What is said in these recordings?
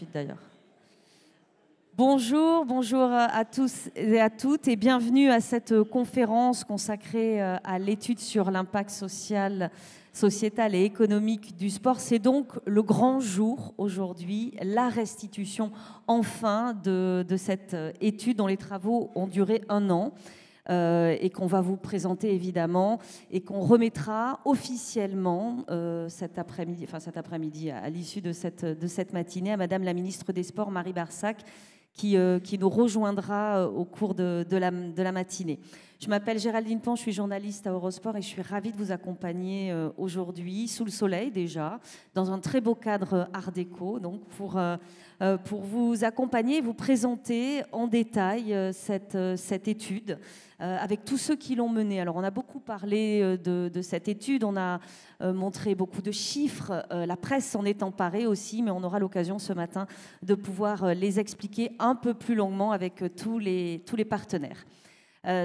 suite d'ailleurs. Bonjour, bonjour à tous et à toutes et bienvenue à cette conférence consacrée à l'étude sur l'impact social, sociétal et économique du sport. C'est donc le grand jour aujourd'hui, la restitution enfin de cette étude dont les travaux ont duré 1 an. Et qu'on va vous présenter évidemment et qu'on remettra officiellement cet après-midi à l'issue de cette matinée à Madame la ministre des Sports, Marie Barsac, qui nous rejoindra au cours de la matinée. Je m'appelle Géraldine Pan, je suis journaliste à Eurosport et je suis ravie de vous accompagner aujourd'hui, sous le soleil déjà, dans un très beau cadre art déco, donc pour vous accompagner et vous présenter en détail cette étude avec tous ceux qui l'ont menée. Alors on a beaucoup parlé de cette étude, on a montré beaucoup de chiffres, la presse s'en est emparée aussi, mais on aura l'occasion ce matin de pouvoir les expliquer un peu plus longuement avec tous les partenaires.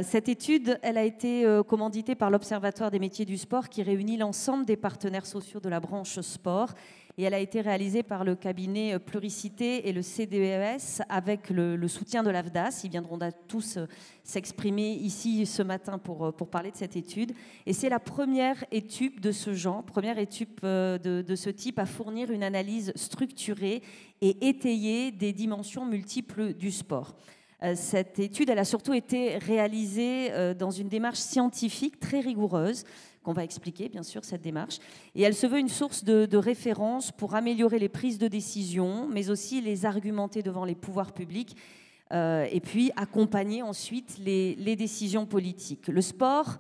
Cette étude, elle a été commanditée par l'Observatoire des métiers du sport qui réunit l'ensemble des partenaires sociaux de la branche sport et elle a été réalisée par le cabinet Pluricité et le CDES avec le soutien de l'AFDAS. Ils viendront tous s'exprimer ici ce matin pour parler de cette étude. Et c'est la première étude de ce genre, première étude de ce type à fournir une analyse structurée et étayée des dimensions multiples du sport. Cette étude, elle a surtout été réalisée dans une démarche scientifique très rigoureuse, qu'on va expliquer bien sûr cette démarche, et elle se veut une source de référence pour améliorer les prises de décision, mais aussi les argumenter devant les pouvoirs publics, et puis accompagner ensuite les décisions politiques. Le sport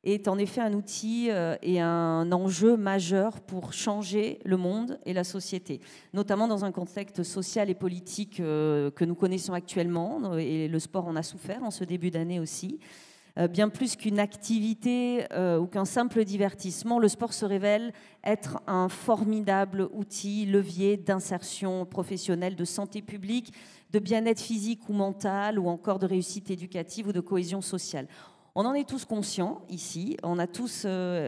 est en effet un outil et un enjeu majeur pour changer le monde et la société, notamment dans un contexte social et politique que nous connaissons actuellement, et le sport en a souffert en ce début d'année aussi. Bien plus qu'une activité ou qu'un simple divertissement, le sport se révèle être un formidable outil, levier d'insertion professionnelle, de santé publique, de bien-être physique ou mental, ou encore de réussite éducative ou de cohésion sociale. On en est tous conscients ici, on a tous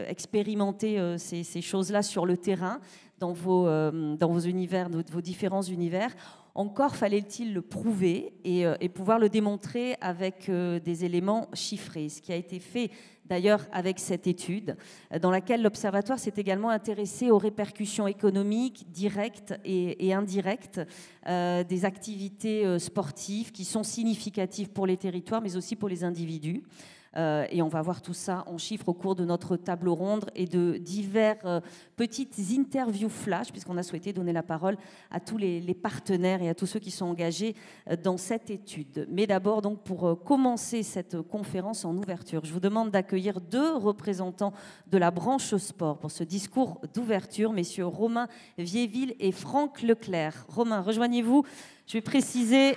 expérimenté ces choses-là sur le terrain, dans vos univers, vos différents univers. Encore fallait-il le prouver et pouvoir le démontrer avec des éléments chiffrés, ce qui a été fait d'ailleurs avec cette étude, dans laquelle l'Observatoire s'est également intéressé aux répercussions économiques directes et indirectes des activités sportives qui sont significatives pour les territoires, mais aussi pour les individus. Et on va voir tout ça en chiffres au cours de notre table ronde et de divers petites interviews flash, puisqu'on a souhaité donner la parole à tous les partenaires et à tous ceux qui sont engagés dans cette étude. Mais d'abord, donc, pour commencer cette conférence en ouverture, je vous demande d'accueillir 2 représentants de la branche sport pour ce discours d'ouverture, messieurs Romain Viéville et Franck Leclerc. Romain, rejoignez-vous. Je vais préciser...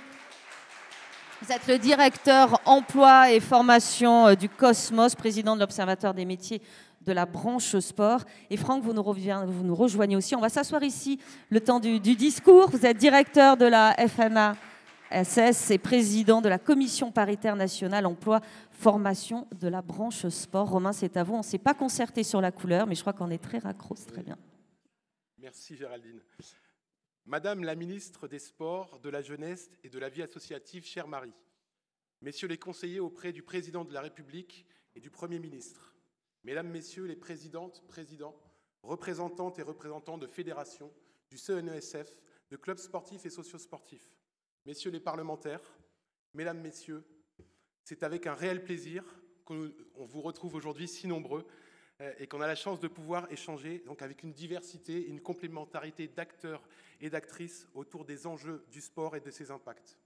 Vous êtes le directeur emploi et formation du Cosmos, président de l'Observatoire des métiers de la branche sport. Et Franck, vous nous rejoignez aussi. On va s'asseoir ici le temps du discours. Vous êtes directeur de la FNASS et président de la Commission paritaire nationale emploi formation de la branche sport. Romain, c'est à vous. On ne s'est pas concerté sur la couleur, mais je crois qu'on est très raccro. C'est très bien. Merci Géraldine. Madame la ministre des Sports, de la Jeunesse et de la Vie associative, chère Marie, messieurs les conseillers auprès du Président de la République et du Premier ministre, mesdames, messieurs les présidentes, présidents, représentantes et représentants de fédérations, du CNESF, de clubs sportifs et sociosportifs, messieurs les parlementaires, mesdames, messieurs, c'est avec un réel plaisir qu'on vous retrouve aujourd'hui si nombreux et qu'on a la chance de pouvoir échanger donc avec une diversité et une complémentarité d'acteurs et d'actrices autour des enjeux du sport et de ses impacts.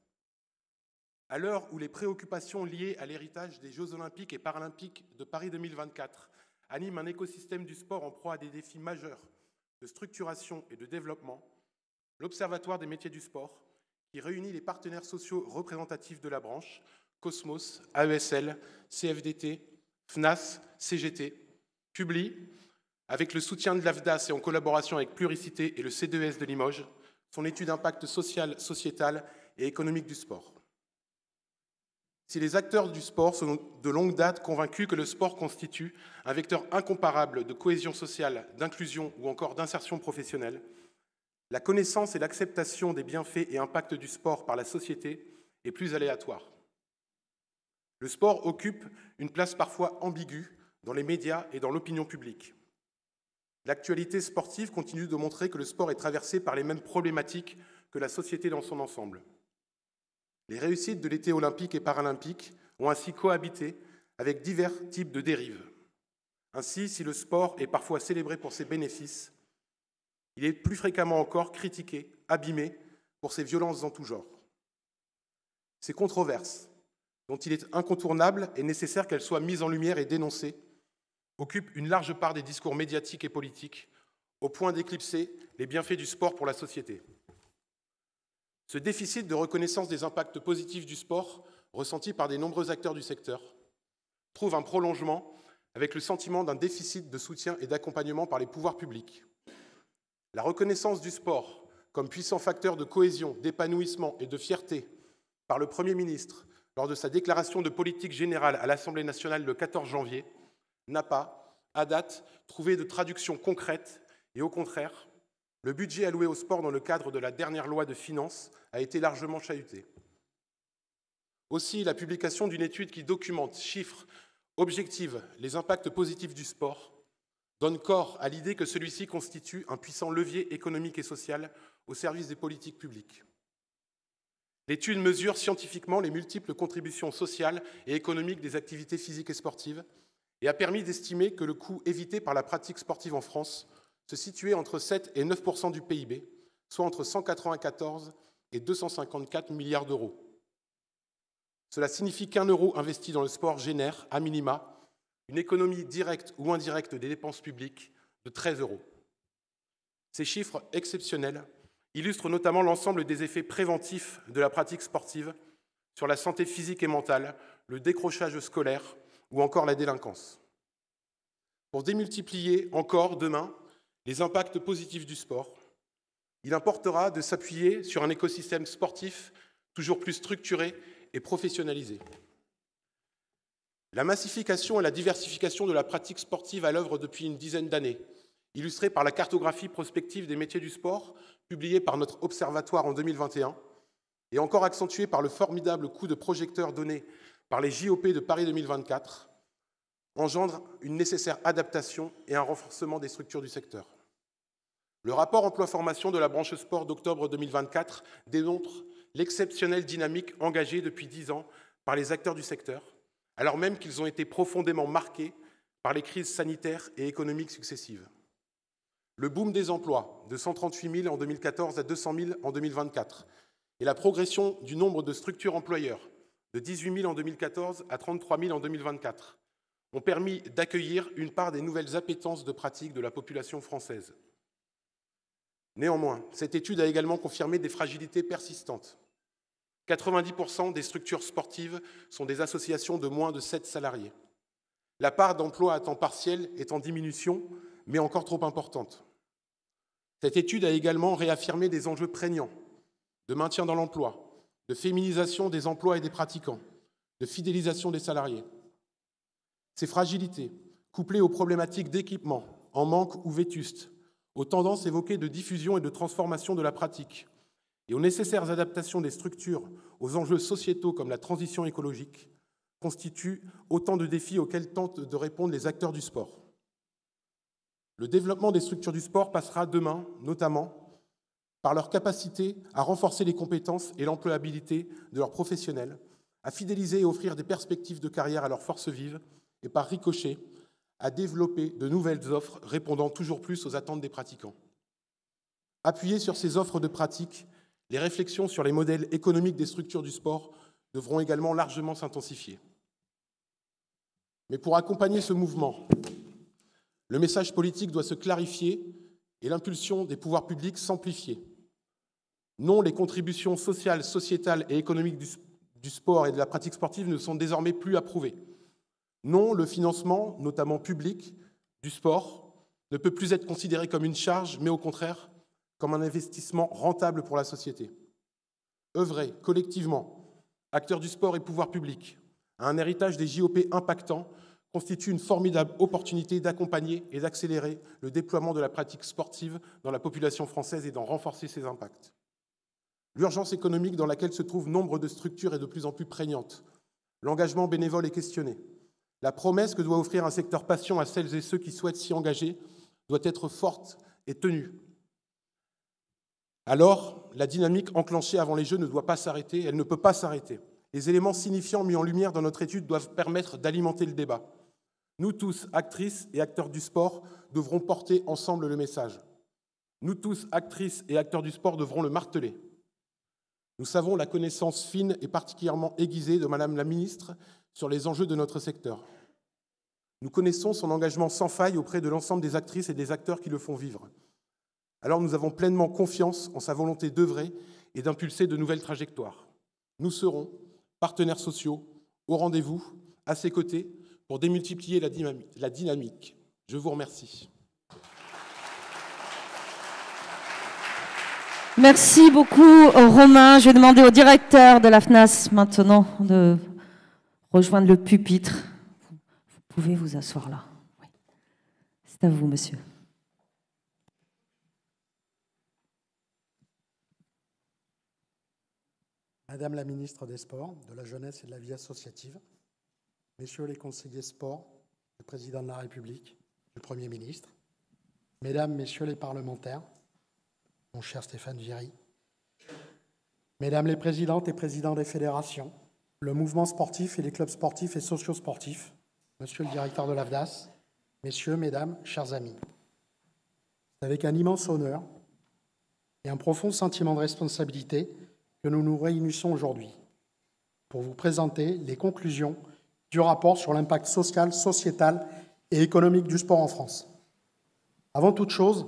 À l'heure où les préoccupations liées à l'héritage des Jeux olympiques et paralympiques de Paris 2024 animent un écosystème du sport en proie à des défis majeurs de structuration et de développement, l'Observatoire des métiers du sport, qui réunit les partenaires sociaux représentatifs de la branche, Cosmos, AESL, CFDT, FNAS, CGT, publie, avec le soutien de l'AFDAS et en collaboration avec Pluricité et le CDES de Limoges, son étude d'impact social, sociétal et économique du sport. Si les acteurs du sport sont de longue date convaincus que le sport constitue un vecteur incomparable de cohésion sociale, d'inclusion ou encore d'insertion professionnelle, la connaissance et l'acceptation des bienfaits et impacts du sport par la société est plus aléatoire. Le sport occupe une place parfois ambiguë dans les médias et dans l'opinion publique. L'actualité sportive continue de montrer que le sport est traversé par les mêmes problématiques que la société dans son ensemble. Les réussites de l'été olympique et paralympique ont ainsi cohabité avec divers types de dérives. Ainsi, si le sport est parfois célébré pour ses bénéfices, il est plus fréquemment encore critiqué, abîmé pour ses violences en tout genre. Ces controverses, dont il est incontournable et nécessaire qu'elles soient mises en lumière et dénoncées, occupent une large part des discours médiatiques et politiques, au point d'éclipser les bienfaits du sport pour la société. Ce déficit de reconnaissance des impacts positifs du sport, ressenti par de nombreux acteurs du secteur, trouve un prolongement avec le sentiment d'un déficit de soutien et d'accompagnement par les pouvoirs publics. La reconnaissance du sport comme puissant facteur de cohésion, d'épanouissement et de fierté par le Premier ministre lors de sa déclaration de politique générale à l'Assemblée nationale le 14 janvier n'a pas, à date, trouvé de traduction concrète et au contraire, le budget alloué au sport dans le cadre de la dernière loi de finances a été largement chahuté. Aussi, la publication d'une étude qui documente, chiffre, objective les impacts positifs du sport donne corps à l'idée que celui-ci constitue un puissant levier économique et social au service des politiques publiques. L'étude mesure scientifiquement les multiples contributions sociales et économiques des activités physiques et sportives et a permis d'estimer que le coût évité par la pratique sportive en France se situait entre 7 et 9% du PIB, soit entre 194 et 254 milliards d'euros. Cela signifie qu'1 euro investi dans le sport génère, à minima, une économie directe ou indirecte des dépenses publiques de 13 euros. Ces chiffres exceptionnels illustrent notamment l'ensemble des effets préventifs de la pratique sportive sur la santé physique et mentale, le décrochage scolaire ou encore la délinquance. Pour démultiplier encore demain les impacts positifs du sport, il importera de s'appuyer sur un écosystème sportif toujours plus structuré et professionnalisé. La massification et la diversification de la pratique sportive à l'œuvre depuis une dizaine d'années, illustrée par la cartographie prospective des métiers du sport, publiée par notre observatoire en 2021, et encore accentuée par le formidable coup de projecteur donné par les JOP de Paris 2024, engendre une nécessaire adaptation et un renforcement des structures du secteur. Le rapport emploi-formation de la branche sport d'octobre 2024 démontre l'exceptionnelle dynamique engagée depuis 10 ans par les acteurs du secteur, alors même qu'ils ont été profondément marqués par les crises sanitaires et économiques successives. Le boom des emplois, de 138 000 en 2014 à 200 000 en 2024, et la progression du nombre de structures employeurs, de 18 000 en 2014 à 33 000 en 2024, ont permis d'accueillir une part des nouvelles appétences de pratique de la population française. Néanmoins, cette étude a également confirmé des fragilités persistantes. 90% des structures sportives sont des associations de moins de 7 salariés. La part d'emploi à temps partiel est en diminution, mais encore trop importante. Cette étude a également réaffirmé des enjeux prégnants de maintien dans l'emploi, de féminisation des emplois et des pratiquants, de fidélisation des salariés. Ces fragilités, couplées aux problématiques d'équipement, en manque ou vétustes, aux tendances évoquées de diffusion et de transformation de la pratique, et aux nécessaires adaptations des structures aux enjeux sociétaux comme la transition écologique, constituent autant de défis auxquels tentent de répondre les acteurs du sport. Le développement des structures du sport passera demain, notamment, par leur capacité à renforcer les compétences et l'employabilité de leurs professionnels, à fidéliser et offrir des perspectives de carrière à leurs forces vives, et par ricochet, à développer de nouvelles offres répondant toujours plus aux attentes des pratiquants. Appuyées sur ces offres de pratique, les réflexions sur les modèles économiques des structures du sport devront également largement s'intensifier. Mais pour accompagner ce mouvement, le message politique doit se clarifier et l'impulsion des pouvoirs publics s'amplifier. Non, les contributions sociales, sociétales et économiques du sport et de la pratique sportive ne sont désormais plus approuvées. Non, le financement, notamment public, du sport ne peut plus être considéré comme une charge, mais au contraire comme un investissement rentable pour la société. Œuvrer collectivement, acteurs du sport et pouvoirs publics, à un héritage des JOP impactant constitue une formidable opportunité d'accompagner et d'accélérer le déploiement de la pratique sportive dans la population française et d'en renforcer ses impacts. L'urgence économique dans laquelle se trouvent nombre de structures est de plus en plus prégnante. L'engagement bénévole est questionné. La promesse que doit offrir un secteur passion à celles et ceux qui souhaitent s'y engager doit être forte et tenue. Alors, la dynamique enclenchée avant les Jeux ne doit pas s'arrêter, elle ne peut pas s'arrêter. Les éléments signifiants mis en lumière dans notre étude doivent permettre d'alimenter le débat. Nous tous, actrices et acteurs du sport, devrons porter ensemble le message. Nous tous, actrices et acteurs du sport, devrons le marteler. Nous savons la connaissance fine et particulièrement aiguisée de Madame la Ministre sur les enjeux de notre secteur. Nous connaissons son engagement sans faille auprès de l'ensemble des actrices et des acteurs qui le font vivre. Alors nous avons pleinement confiance en sa volonté d'œuvrer et d'impulser de nouvelles trajectoires. Nous serons partenaires sociaux au rendez-vous, à ses côtés, pour démultiplier la dynamique. Je vous remercie. Merci beaucoup, Romain. Je vais demander au directeur de la FNAS maintenant de rejoindre le pupitre. Vous pouvez vous asseoir là. Oui. C'est à vous, monsieur. Madame la ministre des Sports, de la Jeunesse et de la Vie associative, Messieurs les conseillers sport, du Président de la République, du Premier ministre, Mesdames, Messieurs les parlementaires, mon cher Stéphane Viry, Mesdames les présidentes et présidents des fédérations, le mouvement sportif et les clubs sportifs et socio-sportifs, Monsieur le directeur de l'AFDAS, Messieurs, Mesdames, chers amis, c'est avec un immense honneur et un profond sentiment de responsabilité que nous nous réunissons aujourd'hui pour vous présenter les conclusions du rapport sur l'impact social, sociétal et économique du sport en France. Avant toute chose,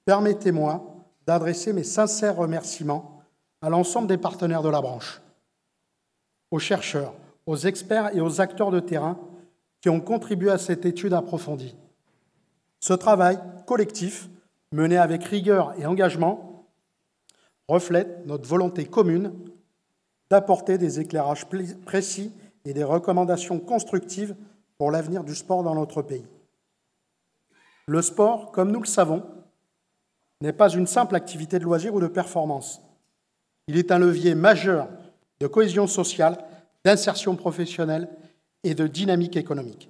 permettez-moi d'adresser mes sincères remerciements à l'ensemble des partenaires de la branche, aux chercheurs, aux experts et aux acteurs de terrain qui ont contribué à cette étude approfondie. Ce travail collectif, mené avec rigueur et engagement, reflète notre volonté commune d'apporter des éclairages précis et des recommandations constructives pour l'avenir du sport dans notre pays. Le sport, comme nous le savons, n'est pas une simple activité de loisir ou de performance. Il est un levier majeur de cohésion sociale, d'insertion professionnelle et de dynamique économique.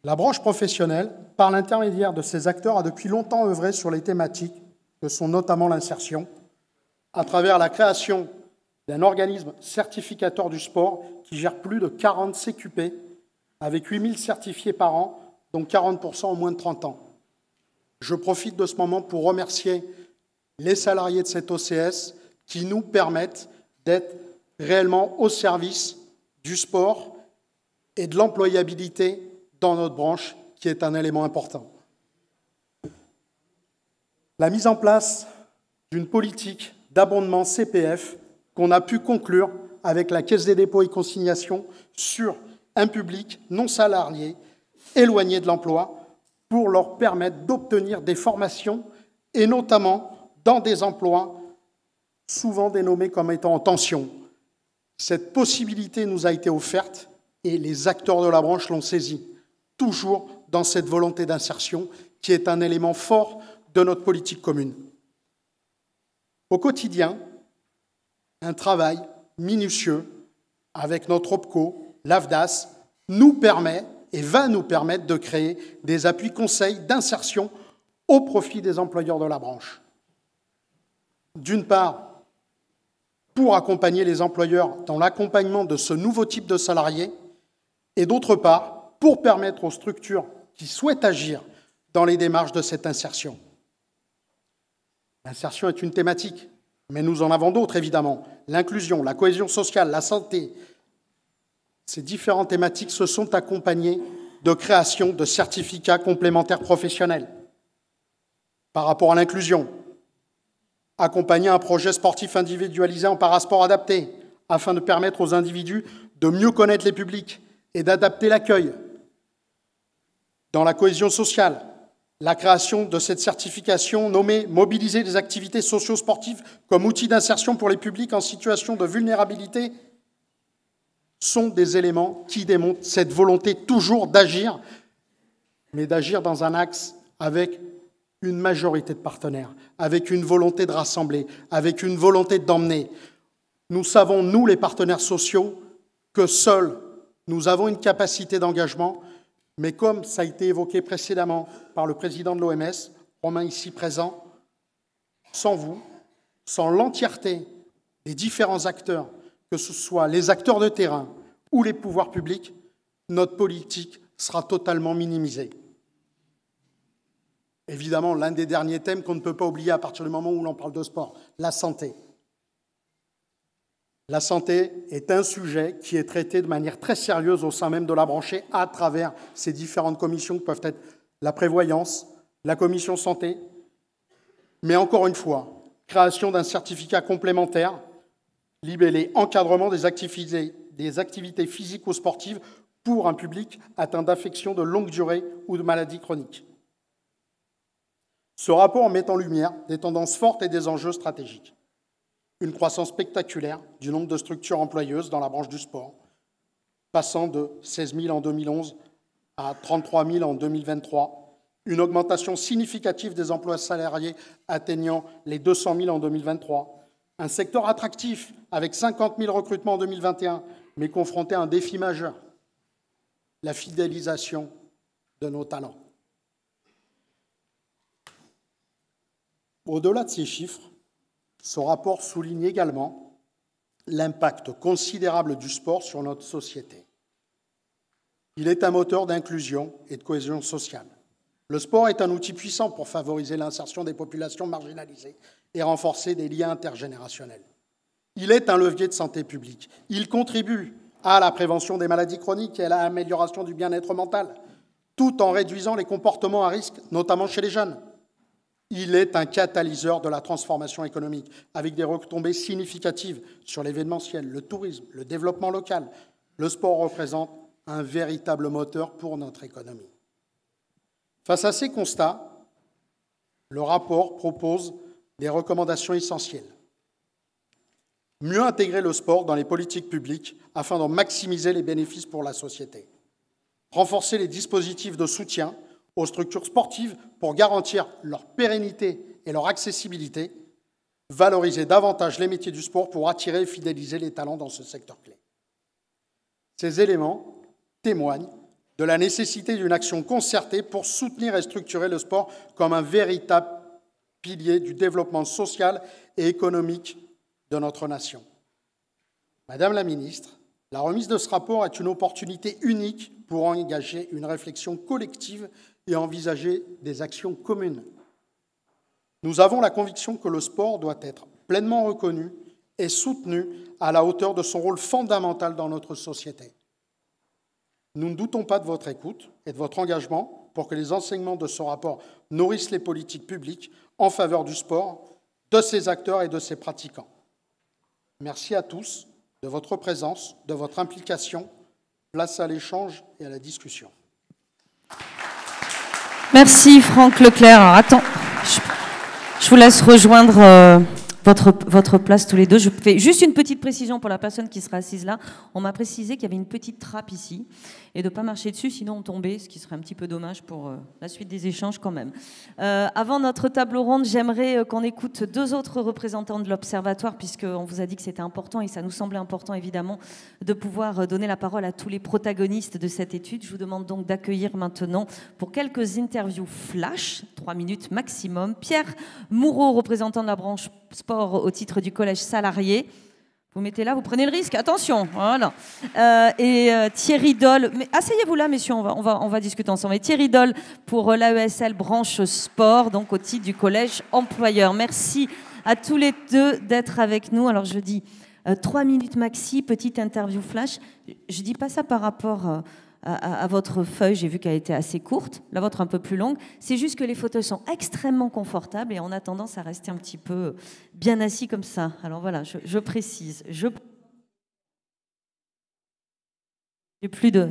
La branche professionnelle, par l'intermédiaire de ses acteurs, a depuis longtemps œuvré sur les thématiques que sont notamment l'insertion, à travers la création d'un organisme certificateur du sport qui gère plus de 40 CQP, avec 8000 certifiés par an, dont 40% en moins de 30 ans. Je profite de ce moment pour remercier les salariés de cet OCS qui nous permettent d'être réellement au service du sport et de l'employabilité dans notre branche, qui est un élément important. La mise en place d'une politique d'abondement CPF qu'on a pu conclure avec la Caisse des dépôts et consignations sur un public non salarié éloigné de l'emploi pour leur permettre d'obtenir des formations et notamment dans des emplois souvent dénommés comme étant en tension. Cette possibilité nous a été offerte et les acteurs de la branche l'ont saisie, toujours dans cette volonté d'insertion qui est un élément fort de notre politique commune. Au quotidien, un travail minutieux avec notre OPCO, l'AFDAS, nous permet et va nous permettre de créer des appuis conseils d'insertion au profit des employeurs de la branche. D'une part, pour accompagner les employeurs dans l'accompagnement de ce nouveau type de salariés, et d'autre part, pour permettre aux structures qui souhaitent agir dans les démarches de cette insertion. L'insertion est une thématique, mais nous en avons d'autres, évidemment. L'inclusion, la cohésion sociale, la santé. Ces différentes thématiques se sont accompagnées de création de certificats complémentaires professionnels. Par rapport à l'inclusion, accompagner un projet sportif individualisé en parasport adapté, afin de permettre aux individus de mieux connaître les publics et d'adapter l'accueil. Dans la cohésion sociale, la création de cette certification nommée « Mobiliser les activités socio-sportives comme outil d'insertion pour les publics en situation de vulnérabilité » sont des éléments qui démontrent cette volonté toujours d'agir, mais d'agir dans un axe avec une majorité de partenaires, avec une volonté de rassembler, avec une volonté d'emmener. Nous savons, nous les partenaires sociaux, que seuls nous avons une capacité d'engagement, mais comme ça a été évoqué précédemment par le président de l'OMS, Romain ici présent, sans vous, sans l'entièreté des différents acteurs, que ce soit les acteurs de terrain ou les pouvoirs publics, notre politique sera totalement minimisée. Évidemment, l'un des derniers thèmes qu'on ne peut pas oublier à partir du moment où l'on parle de sport, la santé. La santé est un sujet qui est traité de manière très sérieuse au sein même de la branchée à travers ces différentes commissions que peuvent être la prévoyance, la commission santé, mais encore une fois, création d'un certificat complémentaire, libellé encadrement des activités physico-sportives pour un public atteint d'affections de longue durée ou de maladies chroniques. Ce rapport met en lumière des tendances fortes et des enjeux stratégiques. Une croissance spectaculaire du nombre de structures employeuses dans la branche du sport, passant de 16 000 en 2011 à 33 000 en 2023, une augmentation significative des emplois salariés atteignant les 200 000 en 2023, un secteur attractif avec 50 000 recrutements en 2021, mais confronté à un défi majeur, la fidélisation de nos talents. Au-delà de ces chiffres, ce rapport souligne également l'impact considérable du sport sur notre société. Il est un moteur d'inclusion et de cohésion sociale. Le sport est un outil puissant pour favoriser l'insertion des populations marginalisées et renforcer des liens intergénérationnels. Il est un levier de santé publique. Il contribue à la prévention des maladies chroniques et à l'amélioration du bien-être mental, tout en réduisant les comportements à risque, notamment chez les jeunes. Il est un catalyseur de la transformation économique, avec des retombées significatives sur l'événementiel, le tourisme, le développement local. Le sport représente un véritable moteur pour notre économie. Face à ces constats, le rapport propose des recommandations essentielles. Mieux intégrer le sport dans les politiques publiques afin d'en maximiser les bénéfices pour la société. Renforcer les dispositifs de soutien aux structures sportives pour garantir leur pérennité et leur accessibilité, valoriser davantage les métiers du sport pour attirer et fidéliser les talents dans ce secteur clé. Ces éléments témoignent de la nécessité d'une action concertée pour soutenir et structurer le sport comme un véritable pilier du développement social et économique de notre nation. Madame la ministre, la remise de ce rapport est une opportunité unique pour engager une réflexion collective et envisager des actions communes. Nous avons la conviction que le sport doit être pleinement reconnu et soutenu à la hauteur de son rôle fondamental dans notre société. Nous ne doutons pas de votre écoute et de votre engagement pour que les enseignements de ce rapport nourrissent les politiques publiques en faveur du sport, de ses acteurs et de ses pratiquants. Merci à tous de votre présence, de votre implication. Place à l'échange et à la discussion. Merci Franck Leclerc. Alors, attends, je vous laisse rejoindre votre place tous les deux. Je fais juste une petite précision pour la personne qui sera assise là. On m'a précisé qu'il y avait une petite trappe ici et de ne pas marcher dessus, sinon on tombait, ce qui serait un petit peu dommage pour la suite des échanges quand même. Avant notre table ronde, j'aimerais qu'on écoute deux autres représentants de l'Observatoire, puisqu'on vous a dit que c'était important et ça nous semblait important évidemment de pouvoir donner la parole à tous les protagonistes de cette étude. Je vous demande donc d'accueillir maintenant pour quelques interviews flash, 3 minutes maximum, Pierre Moureau, représentant de la branche sport au titre du collège salarié. Vous mettez là, vous prenez le risque, attention, voilà. Et Thierry Doll, mais asseyez-vous là, messieurs, on va discuter ensemble. Et Thierry Doll pour l'AESL branche sport, donc au titre du collège employeur. Merci à tous les deux d'être avec nous. Alors je dis 3 minutes maxi, petite interview flash. Je dis pas ça par rapport à votre feuille, j'ai vu qu'elle était assez courte, la vôtre un peu plus longue. C'est juste que les fauteuils sont extrêmement confortables et on a tendance à rester un petit peu bien assis comme ça. Alors voilà, je précise.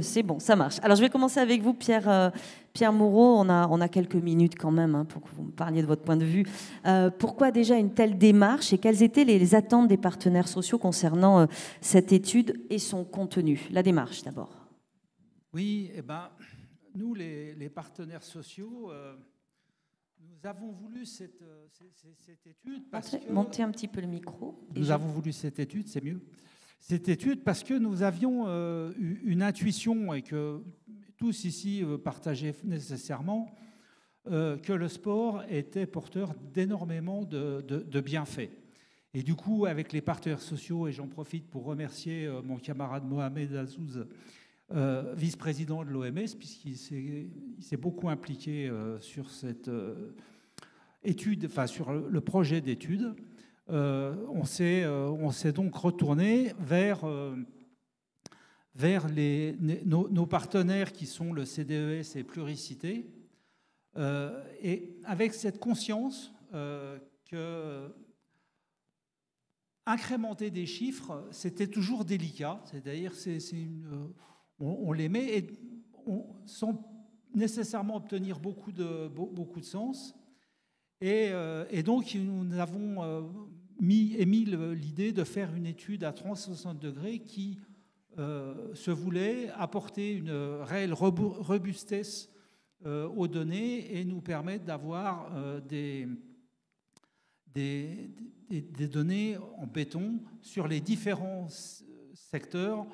C'est bon, ça marche. Alors, je vais commencer avec vous, Pierre Mauroux. On a quelques minutes quand même pour que vous me parliez de votre point de vue. Pourquoi déjà une telle démarche et quelles étaient les attentes des partenaires sociaux concernant cette étude et son contenu? La démarche, d'abord. Oui, nous, les partenaires sociaux, nous avons voulu cette étude parce que... Montez un petit peu le micro. Nous avons voulu cette étude, c'est mieux. Cette étude parce que nous avions une intuition, et que tous ici partageaient nécessairement, que le sport était porteur d'énormément de bienfaits. Et du coup, avec les partenaires sociaux, et j'en profite pour remercier mon camarade Mohamed Azouz, vice-président de l'OMS, puisqu'il s'est beaucoup impliqué sur cette étude, enfin sur le projet d'étude. On s'est donc retourné vers nos partenaires qui sont le CDES et Pluricité, et avec cette conscience que incrémenter des chiffres, c'était toujours délicat, c'est-à-dire on les met et sans nécessairement obtenir beaucoup de sens. Et donc, nous avons émis l'idée de faire une étude à 360 degrés qui se voulait apporter une réelle robustesse aux données et nous permettre d'avoir des données en béton sur les différents secteurs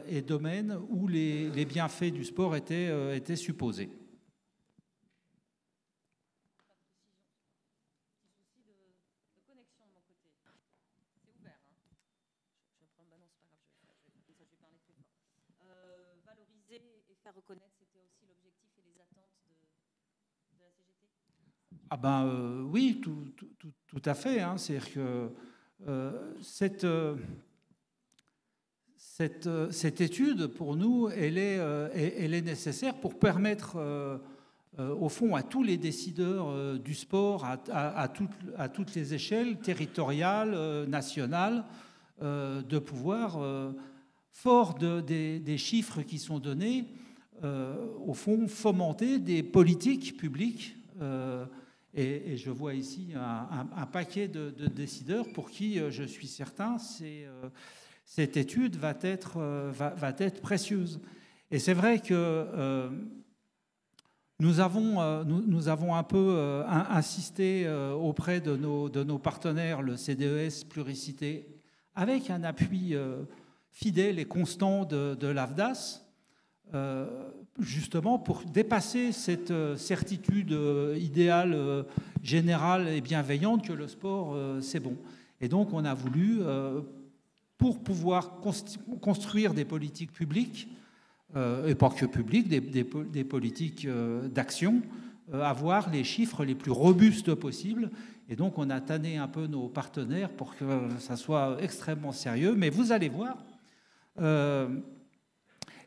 et domaines où les bienfaits du sport étaient supposés. Reconnaître, c'était aussi l'objectif et les attentes de la CGT? Oui, tout à fait. Hein. C'est-à-dire que cette étude, pour nous, elle est nécessaire pour permettre, au fond, à tous les décideurs du sport, à toutes les échelles, territoriales, nationales, de pouvoir, fort des chiffres qui sont donnés, au fond, fomenter des politiques publiques. Et je vois ici un paquet de décideurs pour qui, je suis certain, cette étude va être précieuse. Et c'est vrai que nous avons un peu insisté auprès de nos partenaires, le CDES Pluricité, avec un appui fidèle et constant de l'AFDAS, justement pour dépasser cette certitude idéale, générale et bienveillante que le sport, c'est bon. Et donc, on a voulu, pour pouvoir construire des politiques publiques, et pas que publiques, des politiques d'action, avoir les chiffres les plus robustes possibles. Et donc, on a tanné un peu nos partenaires pour que ça soit extrêmement sérieux. Mais vous allez voir...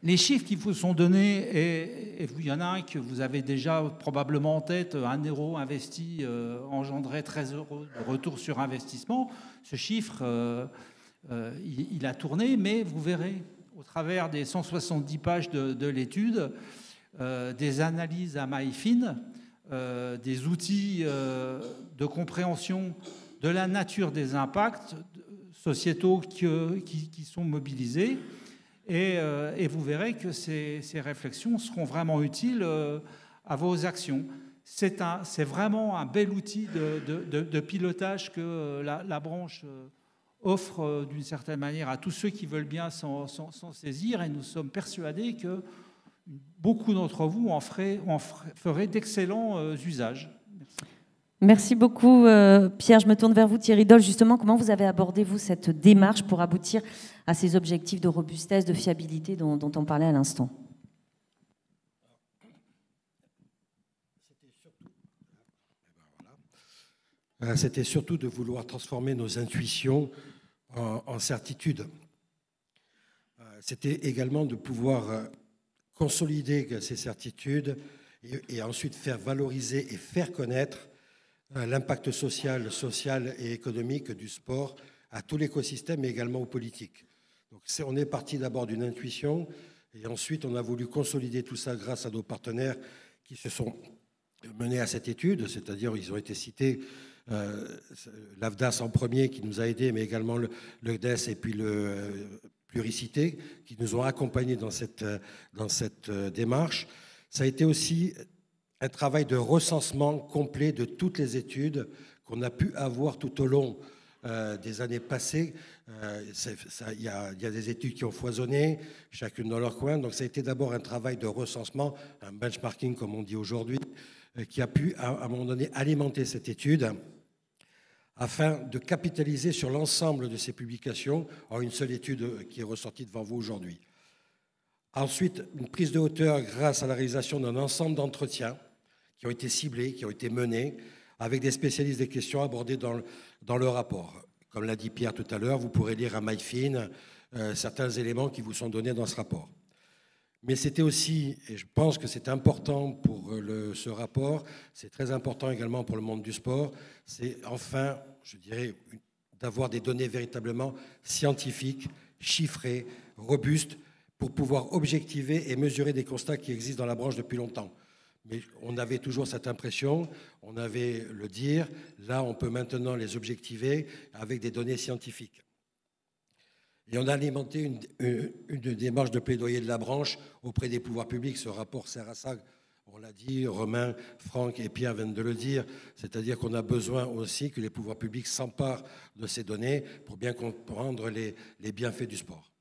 les chiffres qui vous sont donnés, et il y en a un que vous avez déjà probablement en tête, 1 euro investi engendrait 13 euros de retour sur investissement. Ce chiffre, il a tourné, mais vous verrez, au travers des 170 pages de l'étude, des analyses à maille fine, des outils de compréhension de la nature des impacts sociétaux qui sont mobilisés. Et vous verrez que ces réflexions seront vraiment utiles à vos actions. C'est vraiment un bel outil de pilotage que la branche offre d'une certaine manière à tous ceux qui veulent bien s'en saisir. Et nous sommes persuadés que beaucoup d'entre vous en feraient d'excellents usages. Merci beaucoup, Pierre. Je me tourne vers vous, Thierry Doll. Justement, comment vous avez abordé, vous, cette démarche pour aboutir à ces objectifs de robustesse, de fiabilité dont on parlait à l'instant? C'était surtout de vouloir transformer nos intuitions en certitudes. C'était également de pouvoir consolider ces certitudes et ensuite faire valoriser et faire connaître l'impact social et économique du sport à tout l'écosystème, mais également aux politiques. Donc on est parti d'abord d'une intuition, Et ensuite, on a voulu consolider tout ça grâce à nos partenaires qui se sont menés à cette étude, c'est-à-dire ils ont été cités, l'AFDAS en premier qui nous a aidés, mais également le CDES et puis le Pluricité qui nous ont accompagnés dans cette démarche. Ça a été aussi un travail de recensement complet de toutes les études qu'on a pu avoir tout au long des années passées. Il y a des études qui ont foisonné, chacune dans leur coin. Donc ça a été d'abord un travail de recensement, un benchmarking comme on dit aujourd'hui, qui a pu à un moment donné alimenter cette étude afin de capitaliser sur l'ensemble de ces publications en une seule étude qui est ressortie devant vous aujourd'hui. Ensuite, une prise de hauteur grâce à la réalisation d'un ensemble d'entretiens qui ont été ciblés, qui ont été menés, avec des spécialistes des questions abordées dans le rapport. Comme l'a dit Pierre tout à l'heure, vous pourrez lire à maille fine certains éléments qui vous sont donnés dans ce rapport. Mais c'était aussi, et je pense que c'est important pour ce rapport, c'est très important également pour le monde du sport, c'est enfin, je dirais, d'avoir des données véritablement scientifiques, chiffrées, robustes, pour pouvoir objectiver et mesurer des constats qui existent dans la branche depuis longtemps. Mais on avait toujours cette impression, on avait le dire, là on peut maintenant les objectiver avec des données scientifiques. Et on a alimenté une démarche de plaidoyer de la branche auprès des pouvoirs publics. Ce rapport sert à ça, on l'a dit, Romain, Franck et Pierre viennent de le dire, c'est-à-dire qu'on a besoin aussi que les pouvoirs publics s'emparent de ces données pour bien comprendre les bienfaits du sport.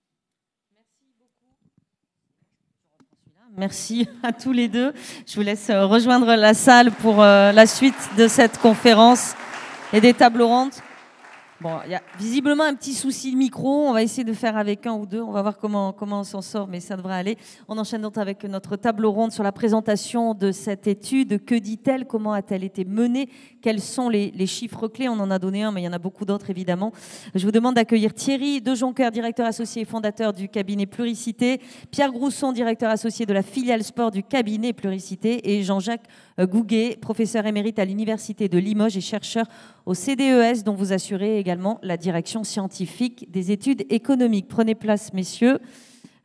Merci à tous les deux. Je vous laisse rejoindre la salle pour la suite de cette conférence et des tables rondes. Bon, il y a visiblement un petit souci de micro. On va essayer de faire avec un ou deux. On va voir comment on s'en sort, mais ça devrait aller. On enchaîne donc avec notre table ronde sur la présentation de cette étude. Que dit-elle? Comment a-t-elle été menée? Quels sont les chiffres clés? On en a donné un, mais il y en a beaucoup d'autres, évidemment. Je vous demande d'accueillir Thierry De Joncker, directeur associé et fondateur du cabinet Pluricité, Pierre Grousson, directeur associé de la filiale sport du cabinet Pluricité, et Jean-Jacques Gouguet, professeur émérite à l'Université de Limoges et chercheur au CDES, dont vous assurez également la direction scientifique des études économiques. Prenez place, messieurs,